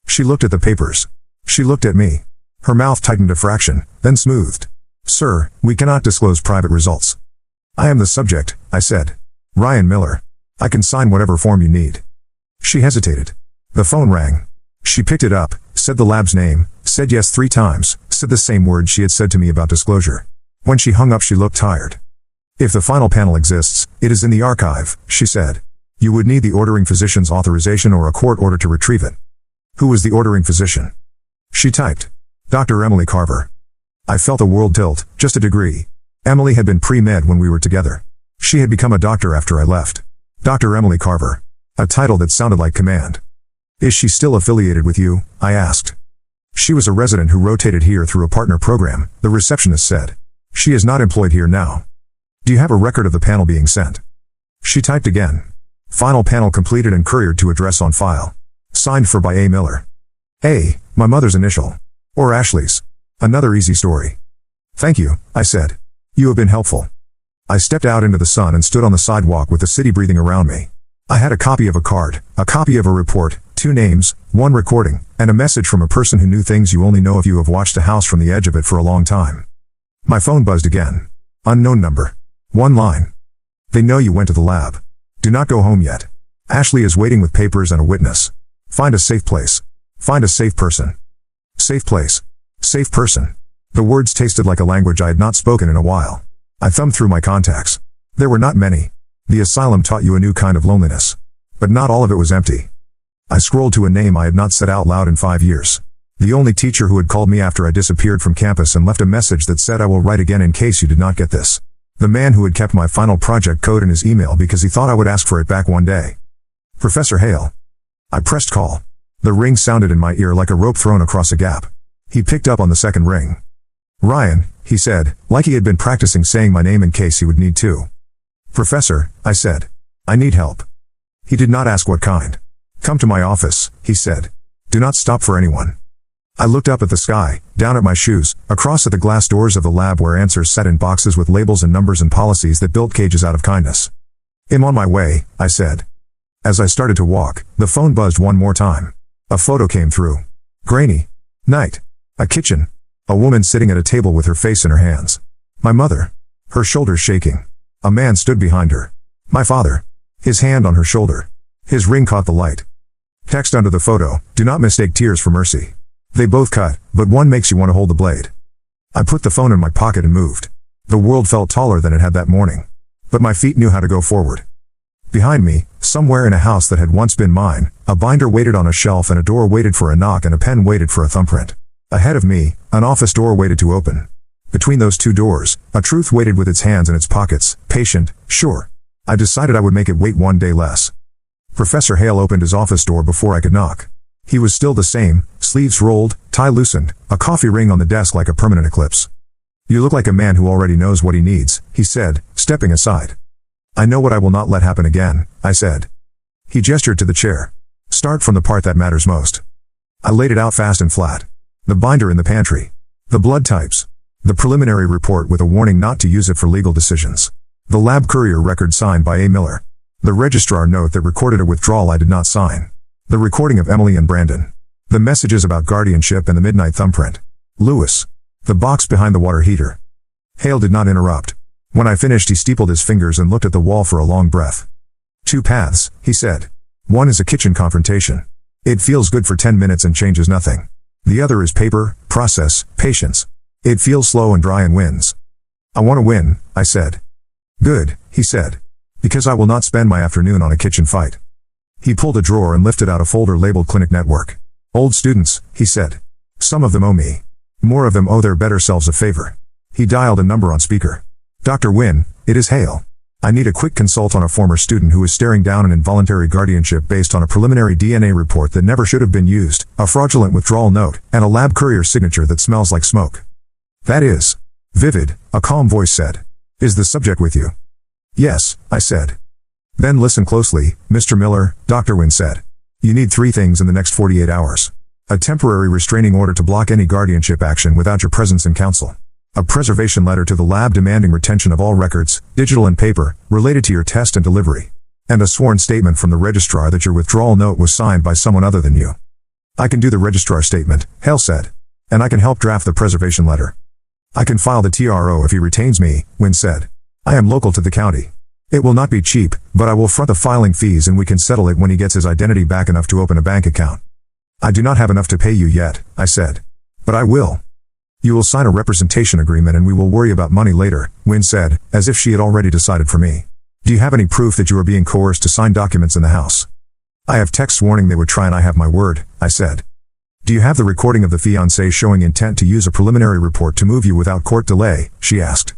Speaker 1: She looked at the papers. She looked at me. Her mouth tightened a fraction, then smoothed. Sir, we cannot disclose private results. I am the subject, I said. Ryan Miller. I can sign whatever form you need. She hesitated. The phone rang. She picked it up, said the lab's name, said yes 3 times, said the same words she had said to me about disclosure. When she hung up she looked tired. If the final panel exists, it is in the archive, she said. You would need the ordering physician's authorization or a court order to retrieve it. Who was the ordering physician? She typed. Dr. Emily Carver. I felt a world tilt, just a degree. Emily had been pre-med when we were together. She had become a doctor after I left. Dr. Emily Carver. A title that sounded like command. Is she still affiliated with you? I asked. She was a resident who rotated here through a partner program, the receptionist said. She is not employed here now. Do you have a record of the panel being sent? She typed again. Final panel completed and couriered to address on file. Signed for by A. Miller. A, my mother's initial. Or Ashley's. Another easy story. Thank you, I said. You have been helpful. I stepped out into the sun and stood on the sidewalk with the city breathing around me. I had a copy of a card, a copy of a report, 2 names, 1 recording, and a message from a person who knew things you only know if you have watched a house from the edge of it for a long time. My phone buzzed again. Unknown number. 1 line. They know you went to the lab. Do not go home yet. Ashley is waiting with papers and a witness. Find a safe place. Find a safe person. Safe place. Safe person. The words tasted like a language I had not spoken in a while. I thumbed through my contacts. There were not many. The asylum taught you a new kind of loneliness. But not all of it was empty. I scrolled to a name I had not said out loud in 5 years. The only teacher who had called me after I disappeared from campus and left a message that said I will write again in case you did not get this. The man who had kept my final project code in his email because he thought I would ask for it back one day. Professor Hale. I pressed call. The ring sounded in my ear like a rope thrown across a gap. He picked up on the second ring. Ryan, he said, like he had been practicing saying my name in case he would need to. Professor, I said. I need help. He did not ask what kind. Come to my office, he said. Do not stop for anyone. I looked up at the sky, down at my shoes, across at the glass doors of the lab where answers sat in boxes with labels and numbers and policies that built cages out of kindness. I'm on my way, I said. As I started to walk, the phone buzzed one more time. A photo came through. Grainy. Night. A kitchen. A woman sitting at a table with her face in her hands. My mother. Her shoulders shaking. A man stood behind her. My father. His hand on her shoulder. His ring caught the light. Text under the photo, do not mistake tears for mercy. They both cut, but one makes you want to hold the blade. I put the phone in my pocket and moved. The world felt taller than it had that morning. But my feet knew how to go forward. Behind me, somewhere in a house that had once been mine, a binder waited on a shelf and a door waited for a knock and a pen waited for a thumbprint. Ahead of me, an office door waited to open. Between those 2 doors, a truth waited with its hands in its pockets, patient, sure. I decided I would make it wait 1 day less. Professor Hale opened his office door before I could knock. He was still the same, sleeves rolled, tie loosened, a coffee ring on the desk like a permanent eclipse. You look like a man who already knows what he needs, he said, stepping aside. I know what I will not let happen again, I said. He gestured to the chair. Start from the part that matters most. I laid it out fast and flat. The binder in the pantry. The blood types. The preliminary report with a warning not to use it for legal decisions. The lab courier record signed by A. Miller. The registrar note that recorded a withdrawal I did not sign. The recording of Emily and Brandon. The messages about guardianship and the midnight thumbprint. Lewis. The box behind the water heater. Hale did not interrupt. When I finished he steepled his fingers and looked at the wall for a long breath. 2 paths, he said. One is a kitchen confrontation. It feels good for 10 minutes and changes nothing. The other is paper, process, patience. It feels slow and dry and wins. I want to win, I said. Good, he said. Because I will not spend my afternoon on a kitchen fight. He pulled a drawer and lifted out a folder labeled Clinic Network. Old students, he said. Some of them owe me. More of them owe their better selves a favor. He dialed a number on speaker. Dr. Wynn, it is Hale. I need a quick consult on a former student who is staring down an involuntary guardianship based on a preliminary DNA report that never should have been used, a fraudulent withdrawal note, and a lab courier signature that smells like smoke. That is. Vivid, a calm voice said. Is the subject with you? Yes, I said. Then listen closely, Mr. Miller, Dr. Wynn said. You need 3 things in the next 48 hours. A temporary restraining order to block any guardianship action without your presence in counsel. A preservation letter to the lab demanding retention of all records, digital and paper, related to your test and delivery. And a sworn statement from the registrar that your withdrawal note was signed by someone other than you. I can do the registrar statement, Hale said. And I can help draft the preservation letter. I can file the TRO if he retains me, Wynne said. I am local to the county. It will not be cheap, but I will front the filing fees and we can settle it when he gets his identity back enough to open a bank account. I do not have enough to pay you yet, I said. But I will. You will sign a representation agreement and we will worry about money later, Wynne said, as if she had already decided for me. Do you have any proof that you are being coerced to sign documents in the house? I have texts warning they would try and I have my word, I said. Do you have the recording of the fiancé showing intent to use a preliminary report to move you without court delay, she asked.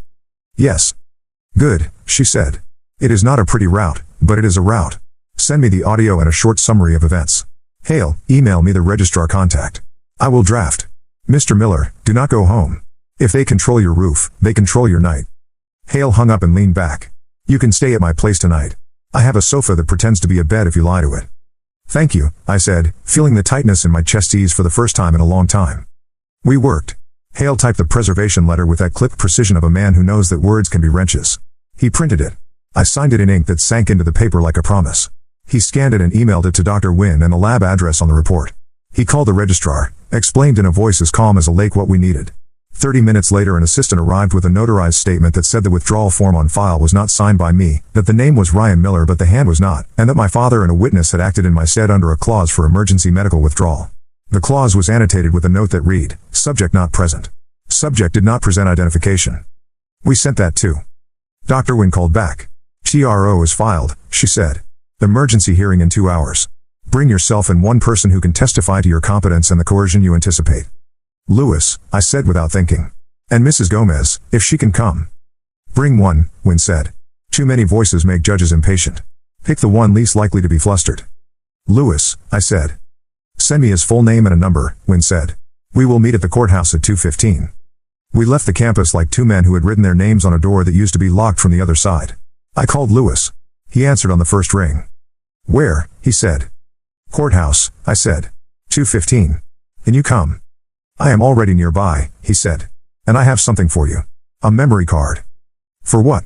Speaker 1: Yes. Good, she said. It is not a pretty route, but it is a route. Send me the audio and a short summary of events. Hale, email me the registrar contact. I will draft. Mr. Miller, do not go home. If they control your roof, they control your night. Hale hung up and leaned back. You can stay at my place tonight. I have a sofa that pretends to be a bed if you lie to it. Thank you, I said, feeling the tightness in my chest ease for the first time in a long time. We worked. Hale typed the preservation letter with that clipped precision of a man who knows that words can be wrenches. He printed it. I signed it in ink that sank into the paper like a promise. He scanned it and emailed it to Dr. Wynne and the lab address on the report. He called the registrar, explained in a voice as calm as a lake what we needed. 30 minutes later an assistant arrived with a notarized statement that said the withdrawal form on file was not signed by me, that the name was Ryan Miller but the hand was not, and that my father and a witness had acted in my stead under a clause for emergency medical withdrawal. The clause was annotated with a note that read, "Subject not present. Subject did not present identification." We sent that too. Dr. Wynne called back. TRO is filed, she said. Emergency hearing in 2 hours. Bring yourself and one person who can testify to your competence and the coercion you anticipate. Lewis, I said without thinking. And Mrs. Gomez, if she can come. Bring one, Wynne said. Too many voices make judges impatient. Pick the one least likely to be flustered. Lewis, I said. Send me his full name and a number, Wynne said. We will meet at the courthouse at 2:15. We left the campus like two men who had written their names on a door that used to be locked from the other side. I called Lewis. He answered on the first ring. Where? He said. Courthouse, I said. 2:15. Can you come? I am already nearby, he said. And I have something for you. A memory card. For what?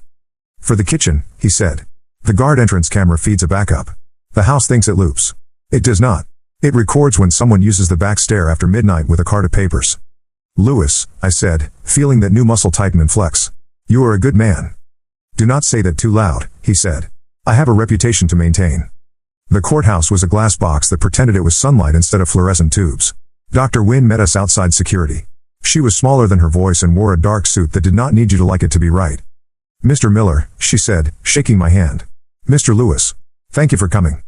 Speaker 1: For the kitchen, he said. The guard entrance camera feeds a backup. The house thinks it loops. It does not. It records when someone uses the back stair after midnight with a cart of papers. Lewis, I said, feeling that new muscle tighten and flex. You are a good man. Do not say that too loud, he said. I have a reputation to maintain. The courthouse was a glass box that pretended it was sunlight instead of fluorescent tubes. Dr. Wynne met us outside security. She was smaller than her voice and wore a dark suit that did not need you to like it to be right. Mr. Miller, she said, shaking my hand. Mr. Lewis. Thank you for coming.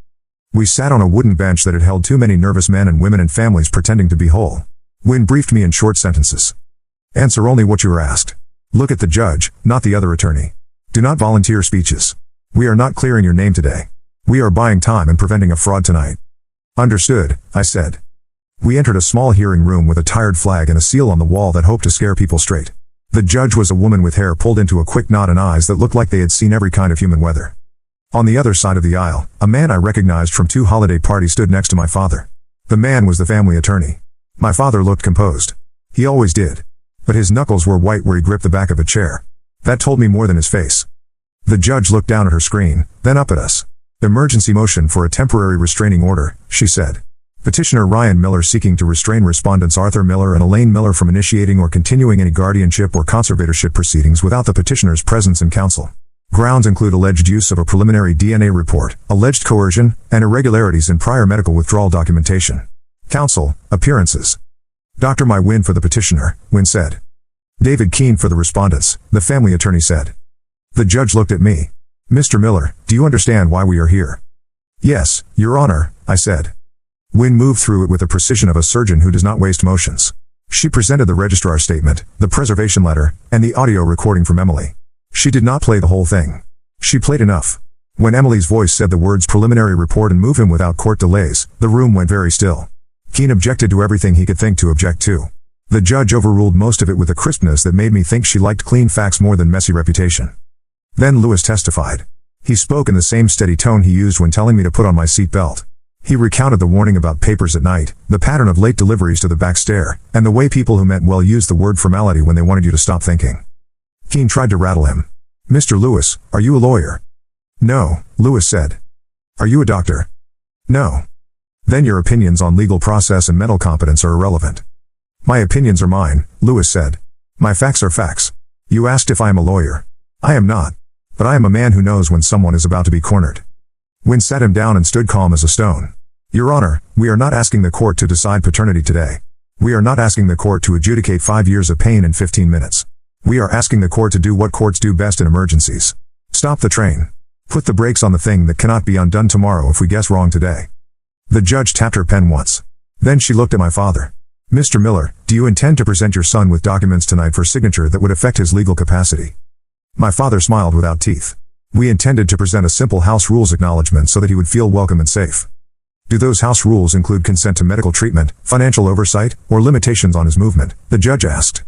Speaker 1: We sat on a wooden bench that had held too many nervous men and women and families pretending to be whole. Wynne briefed me in short sentences. Answer only what you are asked. Look at the judge, not the other attorney. Do not volunteer speeches. We are not clearing your name today. We are buying time and preventing a fraud tonight. Understood, I said. We entered a small hearing room with a tired flag and a seal on the wall that hoped to scare people straight. The judge was a woman with hair pulled into a quick knot and eyes that looked like they had seen every kind of human weather. On the other side of the aisle, a man I recognized from 2 holiday parties stood next to my father. The man was the family attorney. My father looked composed. He always did. But his knuckles were white where he gripped the back of a chair. That told me more than his face. The judge looked down at her screen, then up at us. Emergency motion for a temporary restraining order, she said. Petitioner Ryan Miller seeking to restrain respondents Arthur Miller and Elaine Miller from initiating or continuing any guardianship or conservatorship proceedings without the petitioner's presence and counsel. Grounds include alleged use of a preliminary DNA report, alleged coercion, and irregularities in prior medical withdrawal documentation. Counsel, appearances. Dr. Wynne for the petitioner, Wynne said. David Keene for the respondents, the family attorney said. The judge looked at me. Mr. Miller, do you understand why we are here? Yes, Your Honor, I said. Wynne moved through it with the precision of a surgeon who does not waste motions. She presented the registrar's statement, the preservation letter, and the audio recording from Emily. She did not play the whole thing. She played enough. When Emily's voice said the words preliminary report and move him without court delays, the room went very still. Keene objected to everything he could think to object to. The judge overruled most of it with a crispness that made me think she liked clean facts more than messy reputation. Then Lewis testified. He spoke in the same steady tone he used when telling me to put on my seat belt. He recounted the warning about papers at night, the pattern of late deliveries to the back stair, and the way people who meant well used the word formality when they wanted you to stop thinking. Keene tried to rattle him. Mr. Lewis, are you a lawyer? No, Lewis said. Are you a doctor? No. Then your opinions on legal process and mental competence are irrelevant. My opinions are mine, Lewis said. My facts are facts. You asked if I am a lawyer. I am not. But I am a man who knows when someone is about to be cornered. Wynne sat him down and stood calm as a stone. Your Honor, we are not asking the court to decide paternity today. We are not asking the court to adjudicate 5 years of pain in 15 minutes. We are asking the court to do what courts do best in emergencies. Stop the train. Put the brakes on the thing that cannot be undone tomorrow if we guess wrong today. The judge tapped her pen once. Then she looked at my father. Mr. Miller, do you intend to present your son with documents tonight for signature that would affect his legal capacity? My father smiled without teeth. We intended to present a simple house rules acknowledgement so that he would feel welcome and safe. Do those house rules include consent to medical treatment, financial oversight, or limitations on his movement? The judge asked.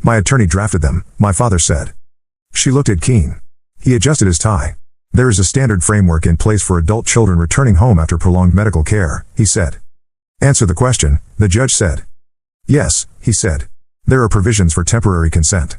Speaker 1: My attorney drafted them, my father said. She looked at Keene. He adjusted his tie. There is a standard framework in place for adult children returning home after prolonged medical care, he said. Answer the question, the judge said. Yes, he said. There are provisions for temporary consent.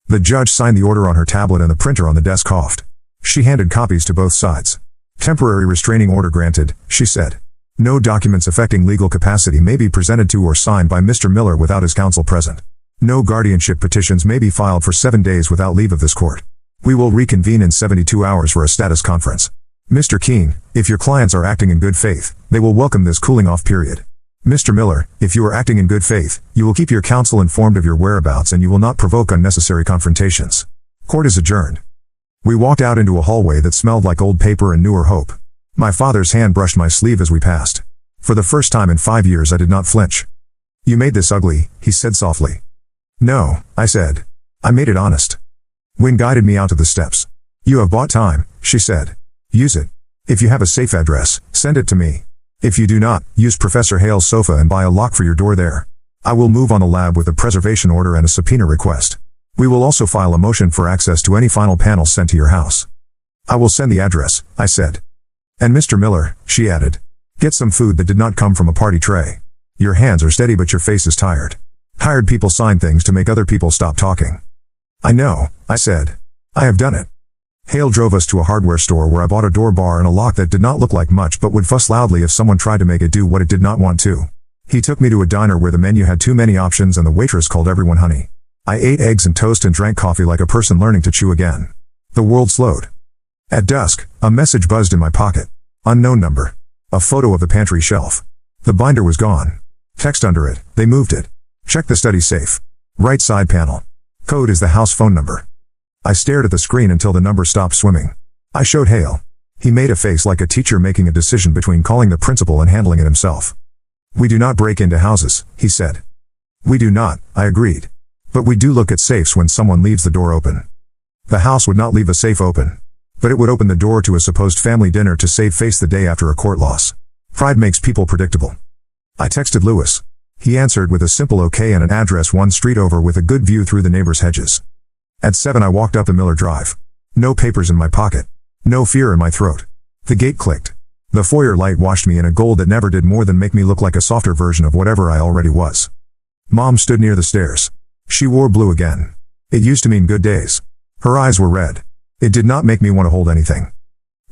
Speaker 1: The judge signed the order on her tablet and the printer on the desk coughed. She handed copies to both sides. Temporary restraining order granted, she said. No documents affecting legal capacity may be presented to or signed by Mr. Miller without his counsel present. No guardianship petitions may be filed for 7 days without leave of this court. We will reconvene in 72 hours for a status conference. Mr. Keene, if your clients are acting in good faith, they will welcome this cooling off period. Mr. Miller, if you are acting in good faith, you will keep your counsel informed of your whereabouts and you will not provoke unnecessary confrontations. Court is adjourned. We walked out into a hallway that smelled like old paper and newer hope. My father's hand brushed my sleeve as we passed. For the first time in 5 years I did not flinch. You made this ugly, he said softly. No, I said. I made it honest. Wynne guided me out to the steps. You have bought time, she said. Use it. If you have a safe address, send it to me. If you do not, use Professor Hale's sofa and buy a lock for your door there. I will move on the lab with a preservation order and a subpoena request. We will also file a motion for access to any final panels sent to your house. I will send the address, I said. And Mr. Miller, she added. Get some food that did not come from a party tray. Your hands are steady but your face is tired. Tired people sign things to make other people stop talking. I know, I said. I have done it. Hale drove us to a hardware store where I bought a door bar and a lock that did not look like much but would fuss loudly if someone tried to make it do what it did not want to. He took me to a diner where the menu had too many options and the waitress called everyone honey. I ate eggs and toast and drank coffee like a person learning to chew again. The world slowed. At dusk, a message buzzed in my pocket. Unknown number. A photo of the pantry shelf. The binder was gone. Text under it, they moved it. Check the study safe. Right side panel. Code is the house phone number. I stared at the screen until the number stopped swimming. I showed Hale. He made a face like a teacher making a decision between calling the principal and handling it himself. We do not break into houses, he said. We do not, I agreed. But we do look at safes when someone leaves the door open. The house would not leave a safe open. But it would open the door to a supposed family dinner to save face the day after a court loss. Pride makes people predictable. I texted Lewis. He answered with a simple okay and an address 1 street over with a good view through the neighbor's hedges. At 7 I walked up the Miller Drive. No papers in my pocket. No fear in my throat. The gate clicked. The foyer light washed me in a gold that never did more than make me look like a softer version of whatever I already was. Mom stood near the stairs. She wore blue again. It used to mean good days. Her eyes were red. It did not make me want to hold anything.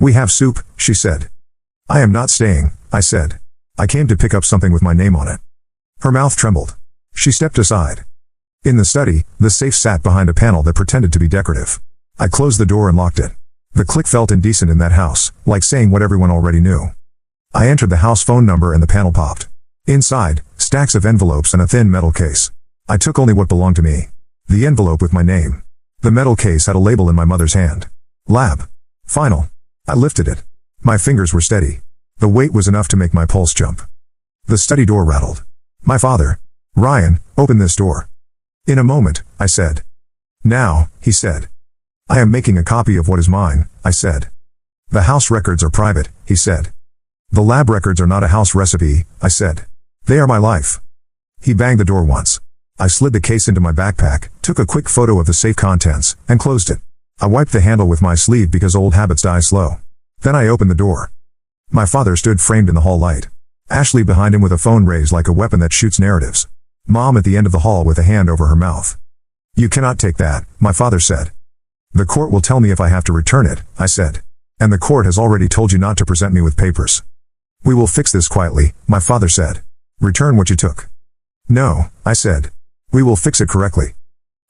Speaker 1: We have soup, she said. I am not staying, I said. I came to pick up something with my name on it. Her mouth trembled. She stepped aside. In the study, the safe sat behind a panel that pretended to be decorative. I closed the door and locked it. The click felt indecent in that house, like saying what everyone already knew. I entered the house phone number and the panel popped. Inside, stacks of envelopes and a thin metal case. I took only what belonged to me. The envelope with my name. The metal case had a label in my mother's hand. Lab. Final. I lifted it. My fingers were steady. The weight was enough to make my pulse jump. The study door rattled. My father. Ryan, open this door. In a moment, I said. Now, he said. I am making a copy of what is mine, I said. The house records are private, he said. The lab records are not a house recipe, I said. They are my life. He banged the door once. I slid the case into my backpack, took a quick photo of the safe contents, and closed it. I wiped the handle with my sleeve because old habits die slow. Then I opened the door. My father stood framed in the hall light. Ashley behind him with a phone raised like a weapon that shoots narratives. Mom at the end of the hall with a hand over her mouth. You cannot take that, my father said. The court will tell me if I have to return it, I said. And the court has already told you not to present me with papers. We will fix this quietly, my father said. Return what you took. No, I said. We will fix it correctly.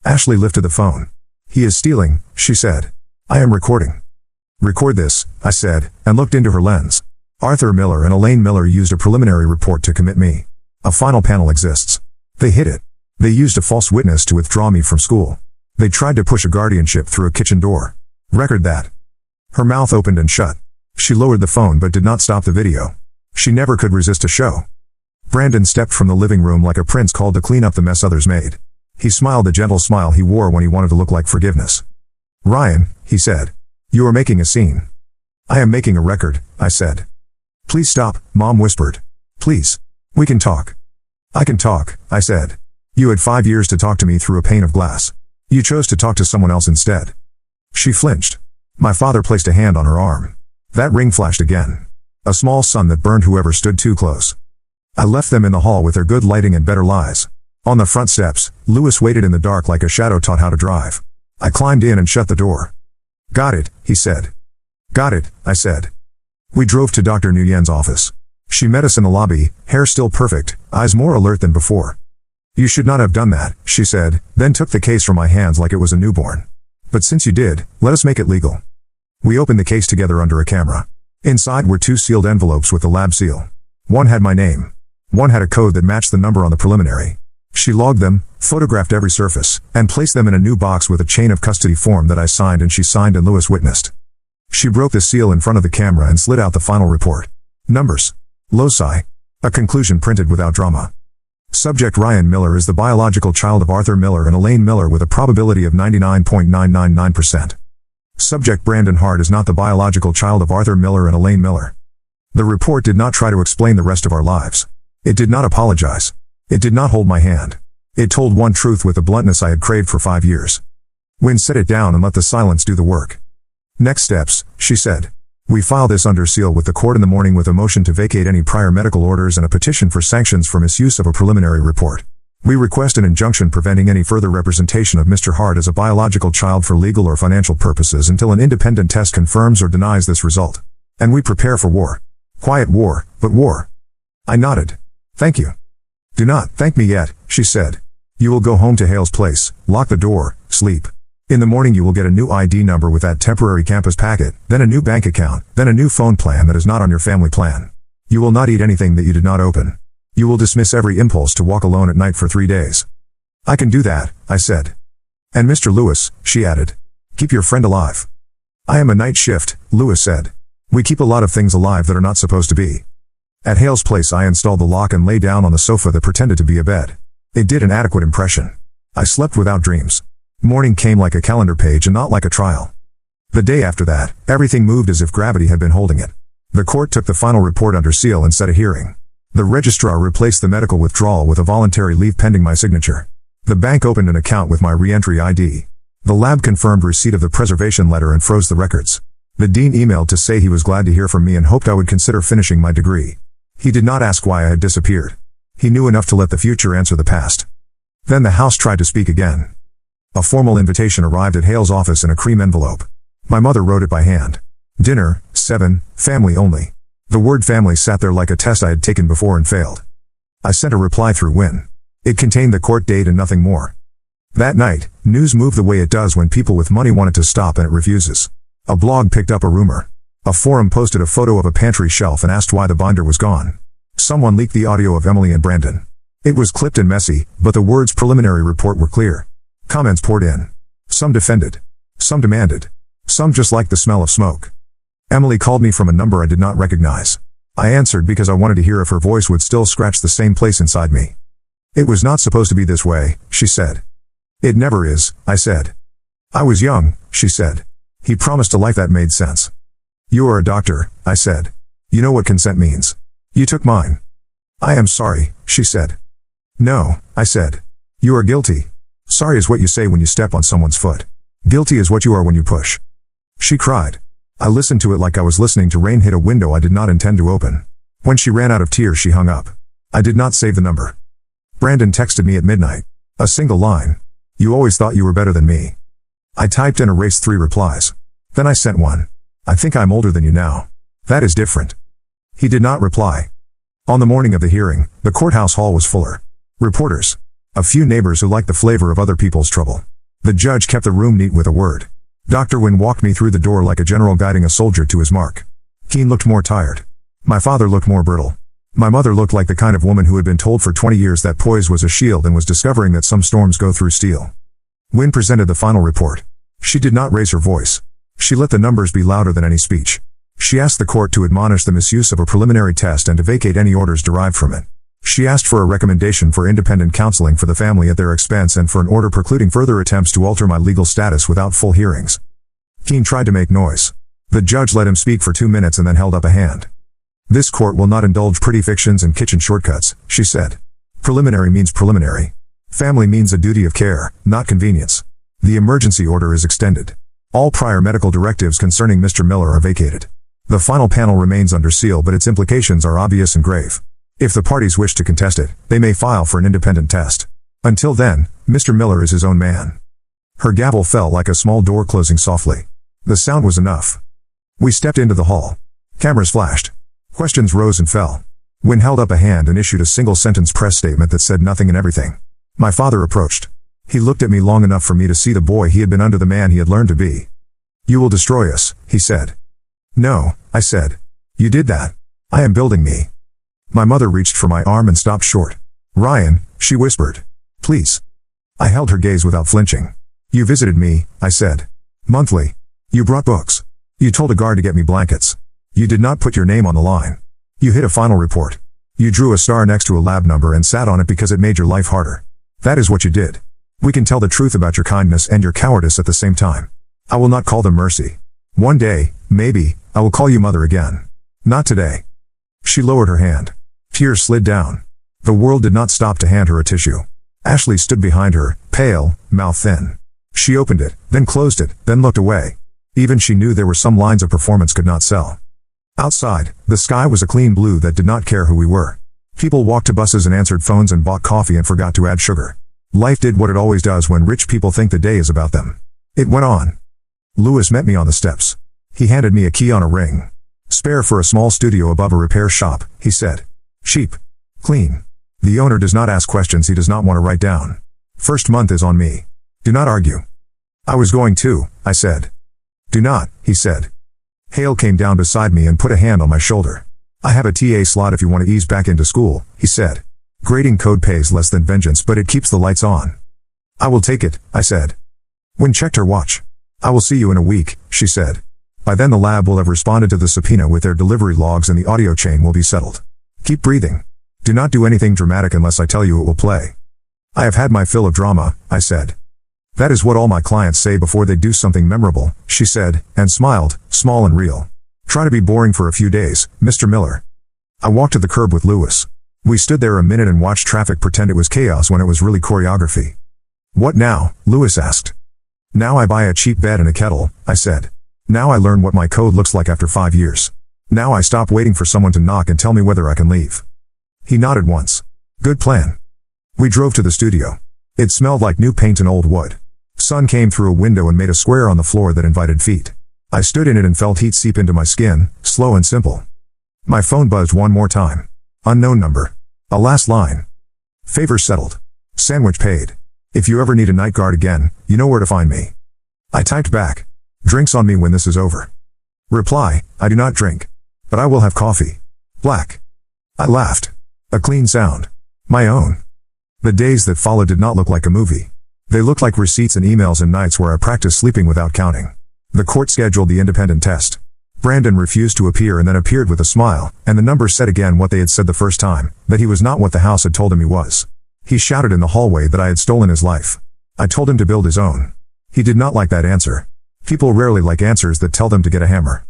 Speaker 1: Ashley lifted the phone. He is stealing, she said. I am recording. Record this, I said, and looked into her lens. Arthur Miller and Elaine Miller used a preliminary report to commit me. A final panel exists. They hid it. They used a false witness to withdraw me from school. They tried to push a guardianship through a kitchen door. Record that. Her mouth opened and shut. She lowered the phone but did not stop the video. She never could resist a show. Brandon stepped from the living room like a prince called to clean up the mess others made. He smiled the gentle smile he wore when he wanted to look like forgiveness. Ryan, he said. You are making a scene. I am making a record, I said. Please stop, Mom whispered. Please. We can talk. I can talk, I said. You had 5 years to talk to me through a pane of glass. You chose to talk to someone else instead. She flinched. My father placed a hand on her arm. That ring flashed again. A small sun that burned whoever stood too close. I left them in the hall with their good lighting and better lies. On the front steps, Louis waited in the dark like a shadow taught how to drive. I climbed in and shut the door. Got it, he said. Got it, I said. We drove to Dr. Nguyen's office. She met us in the lobby, hair still perfect, eyes more alert than before. You should not have done that, she said, then took the case from my hands like it was a newborn. But since you did, let us make it legal. We opened the case together under a camera. Inside were 2 sealed envelopes with the lab seal. One had my name. One had a code that matched the number on the preliminary. She logged them, photographed every surface, and placed them in a new box with a chain of custody form that I signed and she signed and Louis witnessed. She broke the seal in front of the camera and slid out the final report. Numbers. Loci. A conclusion printed without drama. Subject Ryan Miller is the biological child of Arthur Miller and Elaine Miller with a probability of 99.999%. Subject Brandon Hart is not the biological child of Arthur Miller and Elaine Miller. The report did not try to explain the rest of our lives. It did not apologize. It did not hold my hand. It told one truth with the bluntness I had craved for 5 years. Wynn set it down and let the silence do the work. Next steps, she said. We file this under seal with the court in the morning with a motion to vacate any prior medical orders and a petition for sanctions for misuse of a preliminary report. We request an injunction preventing any further representation of Mr. Hart as a biological child for legal or financial purposes until an independent test confirms or denies this result. And we prepare for war. Quiet war, but war. I nodded. Thank you. Do not thank me yet, she said. You will go home to Hale's place, lock the door, sleep. In the morning you will get a new ID number with that temporary campus packet, then a new bank account, then a new phone plan that is not on your family plan. You will not eat anything that you did not open. You will dismiss every impulse to walk alone at night for 3 days. I can do that, I said. And Mr. Lewis, she added. Keep your friend alive. I am a night shift, Lewis said. We keep a lot of things alive that are not supposed to be. At Hale's place I installed the lock and lay down on the sofa that pretended to be a bed. It did an adequate impression. I slept without dreams. Morning came like a calendar page and not like a trial. The day after that, everything moved as if gravity had been holding it. The court took the final report under seal and set a hearing. The registrar replaced the medical withdrawal with a voluntary leave pending my signature. The bank opened an account with my re-entry ID. The lab confirmed receipt of the preservation letter and froze the records. The dean emailed to say he was glad to hear from me and hoped I would consider finishing my degree. He did not ask why I had disappeared. He knew enough to let the future answer the past. Then the House tried to speak again. A formal invitation arrived at Hale's office in a cream envelope. My mother wrote it by hand. Dinner, 7, family only. The word family sat there like a test I had taken before and failed. I sent a reply through Wynn. It contained the court date and nothing more. That night, news moved the way it does when people with money want it to stop and it refuses. A blog picked up a rumor. A forum posted a photo of a pantry shelf and asked why the binder was gone. Someone leaked the audio of Emily and Brandon. It was clipped and messy, but the words preliminary report were clear. Comments poured in. Some defended. Some demanded. Some just liked the smell of smoke. Emily called me from a number I did not recognize. I answered because I wanted to hear if her voice would still scratch the same place inside me. It was not supposed to be this way, she said. It never is, I said. I was young, she said. He promised a life that made sense. You are a doctor, I said. You know what consent means. You took mine. I am sorry, she said. No, I said. You are guilty. Sorry is what you say when you step on someone's foot. Guilty is what you are when you push. She cried. I listened to it like I was listening to rain hit a window I did not intend to open. When she ran out of tears she hung up. I did not save the number. Brandon texted me at midnight. A single line. You always thought you were better than me. I typed and erased 3 replies. Then I sent one. I think I'm older than you now. That is different. He did not reply. On the morning of the hearing, the courthouse hall was fuller. Reporters. A few neighbors who liked the flavor of other people's trouble. The judge kept the room neat with a word. Dr. Wynn walked me through the door like a general guiding a soldier to his mark. Keene looked more tired. My father looked more brittle. My mother looked like the kind of woman who had been told for 20 years that poise was a shield and was discovering that some storms go through steel. Wynn presented the final report. She did not raise her voice. She let the numbers be louder than any speech. She asked the court to admonish the misuse of a preliminary test and to vacate any orders derived from it. She asked for a recommendation for independent counseling for the family at their expense and for an order precluding further attempts to alter my legal status without full hearings. Keene tried to make noise. The judge let him speak for 2 minutes and then held up a hand. This court will not indulge pretty fictions and kitchen shortcuts, she said. Preliminary means preliminary. Family means a duty of care, not convenience. The emergency order is extended. All prior medical directives concerning Mr. Miller are vacated. The final panel remains under seal, but its implications are obvious and grave. If the parties wish to contest it, they may file for an independent test. Until then, Mr. Miller is his own man. Her gavel fell like a small door closing softly. The sound was enough. We stepped into the hall. Cameras flashed. Questions rose and fell. Wynn held up a hand and issued a single-sentence press statement that said nothing and everything. My father approached. He looked at me long enough for me to see the boy he had been under the man he had learned to be. "You will destroy us," he said. "No," I said. "You did that. I am building me." My mother reached for my arm and stopped short. "Ryan," she whispered. "Please." I held her gaze without flinching. "You visited me," I said. "Monthly. You brought books. You told a guard to get me blankets. You did not put your name on the line. You hid a final report. You drew a star next to a lab number and sat on it because it made your life harder. That is what you did. We can tell the truth about your kindness and your cowardice at the same time. I will not call them mercy. One day, maybe, I will call you mother again. Not today." She lowered her hand. Tears slid down. The world did not stop to hand her a tissue. Ashley stood behind her, pale, mouth thin. She opened it, then closed it, then looked away. Even she knew there were some lines a performance could not sell. Outside, the sky was a clean blue that did not care who we were. People walked to buses and answered phones and bought coffee and forgot to add sugar. Life did what it always does when rich people think the day is about them. It went on. Lewis met me on the steps. He handed me a key on a ring. "Spare for a small studio above a repair shop," he said. "Cheap. Clean. The owner does not ask questions he does not want to write down. First month is on me. Do not argue." "I was going to," I said. "Do not," he said. Hale came down beside me and put a hand on my shoulder. "I have a TA slot if you want to ease back into school," he said. "Grading code pays less than vengeance, but it keeps the lights on." "I will take it," I said. Wynn checked her watch. "I will see you in a week," she said. "By then the lab will have responded to the subpoena with their delivery logs and the audio chain will be settled. Keep breathing. Do not do anything dramatic unless I tell you it will play." "I have had my fill of drama," I said. "That is what all my clients say before they do something memorable," she said, and smiled, small and real. "Try to be boring for a few days, Mr. Miller." I walked to the curb with Lewis. We stood there a minute and watched traffic pretend it was chaos when it was really choreography. "What now?" Lewis asked. "Now I buy a cheap bed and a kettle," I said. "Now I learn what my code looks like after 5 years. Now I stop waiting for someone to knock and tell me whether I can leave." He nodded once. "Good plan." We drove to the studio. It smelled like new paint and old wood. Sun came through a window and made a square on the floor that invited feet. I stood in it and felt heat seep into my skin, slow and simple. My phone buzzed one more time. Unknown number. A last line. "Favors settled. Sandwich paid. If you ever need a night guard again, you know where to find me." I typed back. "Drinks on me when this is over." Reply: "I do not drink. But I will have coffee. Black." I laughed. A clean sound. My own. The days that followed did not look like a movie. They looked like receipts and emails and nights where I practiced sleeping without counting. The court scheduled the independent test. Brandon refused to appear and then appeared with a smile, and the numbers said again what they had said the first time, that he was not what the house had told him he was. He shouted in the hallway that I had stolen his life. I told him to build his own. He did not like that answer. People rarely like answers that tell them to get a hammer.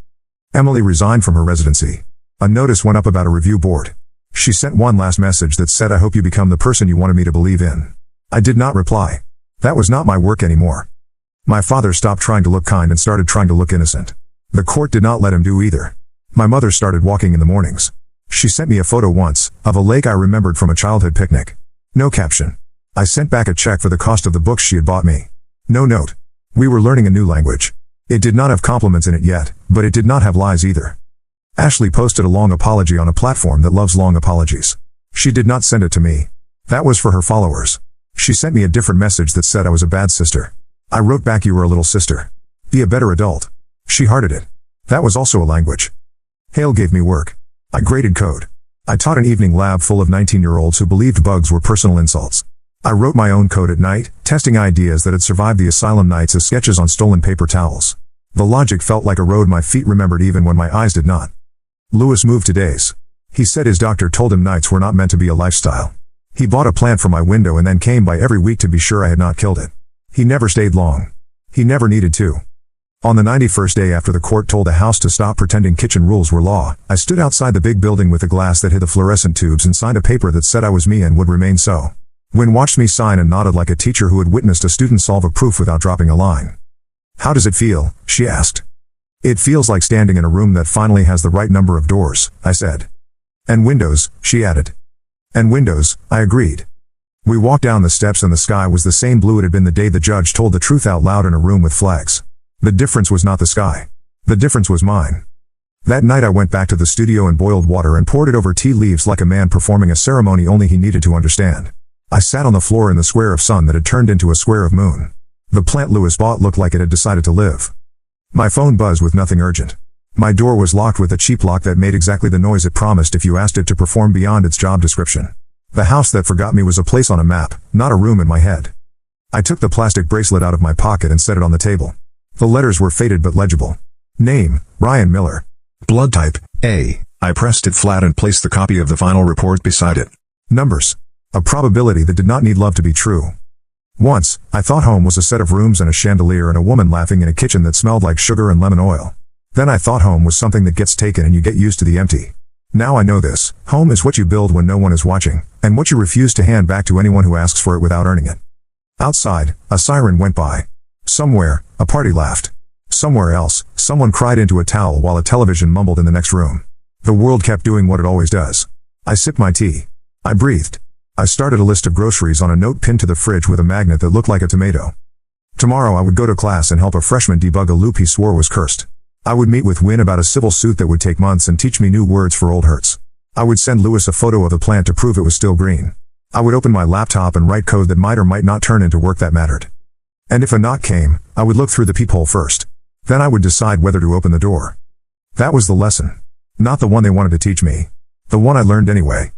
Speaker 1: Emily resigned from her residency. A notice went up about a review board. She sent one last message that said, "I hope you become the person you wanted me to believe in." I did not reply. That was not my work anymore. My father stopped trying to look kind and started trying to look innocent. The court did not let him do either. My mother started walking in the mornings. She sent me a photo once, of a lake I remembered from a childhood picnic. No caption. I sent back a check for the cost of the books she had bought me. No note. We were learning a new language. It did not have compliments in it yet, but it did not have lies either. Ashley posted a long apology on a platform that loves long apologies. She did not send it to me. That was for her followers. She sent me a different message that said I was a bad sister. I wrote back, "You were a little sister. Be a better adult." She hearted it. That was also a language. Hale gave me work. I graded code. I taught an evening lab full of 19-year-olds who believed bugs were personal insults. I wrote my own code at night, testing ideas that had survived the asylum nights as sketches on stolen paper towels. The logic felt like a road my feet remembered even when my eyes did not. Lewis moved to days. He said his doctor told him nights were not meant to be a lifestyle. He bought a plant for my window and then came by every week to be sure I had not killed it. He never stayed long. He never needed to. On the 91st day after the court told the house to stop pretending kitchen rules were law, I stood outside the big building with the glass that hid the fluorescent tubes and signed a paper that said I was me and would remain so. Wynn watched me sign and nodded like a teacher who had witnessed a student solve a proof without dropping a line. "How does it feel?" she asked. "It feels like standing in a room that finally has the right number of doors," I said. "And windows," she added. "And windows," I agreed. We walked down the steps and the sky was the same blue it had been the day the judge told the truth out loud in a room with flags. The difference was not the sky. The difference was mine. That night I went back to the studio and boiled water and poured it over tea leaves like a man performing a ceremony only he needed to understand. I sat on the floor in the square of sun that had turned into a square of moon. The plant Lewis bought looked like it had decided to live. My phone buzzed with nothing urgent. My door was locked with a cheap lock that made exactly the noise it promised if you asked it to perform beyond its job description. The house that forgot me was a place on a map, not a room in my head. I took the plastic bracelet out of my pocket and set it on the table. The letters were faded but legible. Name, Ryan Miller. Blood type, A. I pressed it flat and placed the copy of the final report beside it. Numbers. A probability that did not need love to be true. Once, I thought home was a set of rooms and a chandelier and a woman laughing in a kitchen that smelled like sugar and lemon oil. Then I thought home was something that gets taken and you get used to the empty. Now I know this. Home is what you build when no one is watching, and what you refuse to hand back to anyone who asks for it without earning it. Outside, a siren went by. Somewhere, a party laughed. Somewhere else, someone cried into a towel while a television mumbled in the next room. The world kept doing what it always does. I sipped my tea. I breathed. I started a list of groceries on a note pinned to the fridge with a magnet that looked like a tomato. Tomorrow I would go to class and help a freshman debug a loop he swore was cursed. I would meet with Wynn about a civil suit that would take months and teach me new words for old hurts. I would send Lewis a photo of the plant to prove it was still green. I would open my laptop and write code that might or might not turn into work that mattered. And if a knock came, I would look through the peephole first. Then I would decide whether to open the door. That was the lesson. Not the one they wanted to teach me. The one I learned anyway.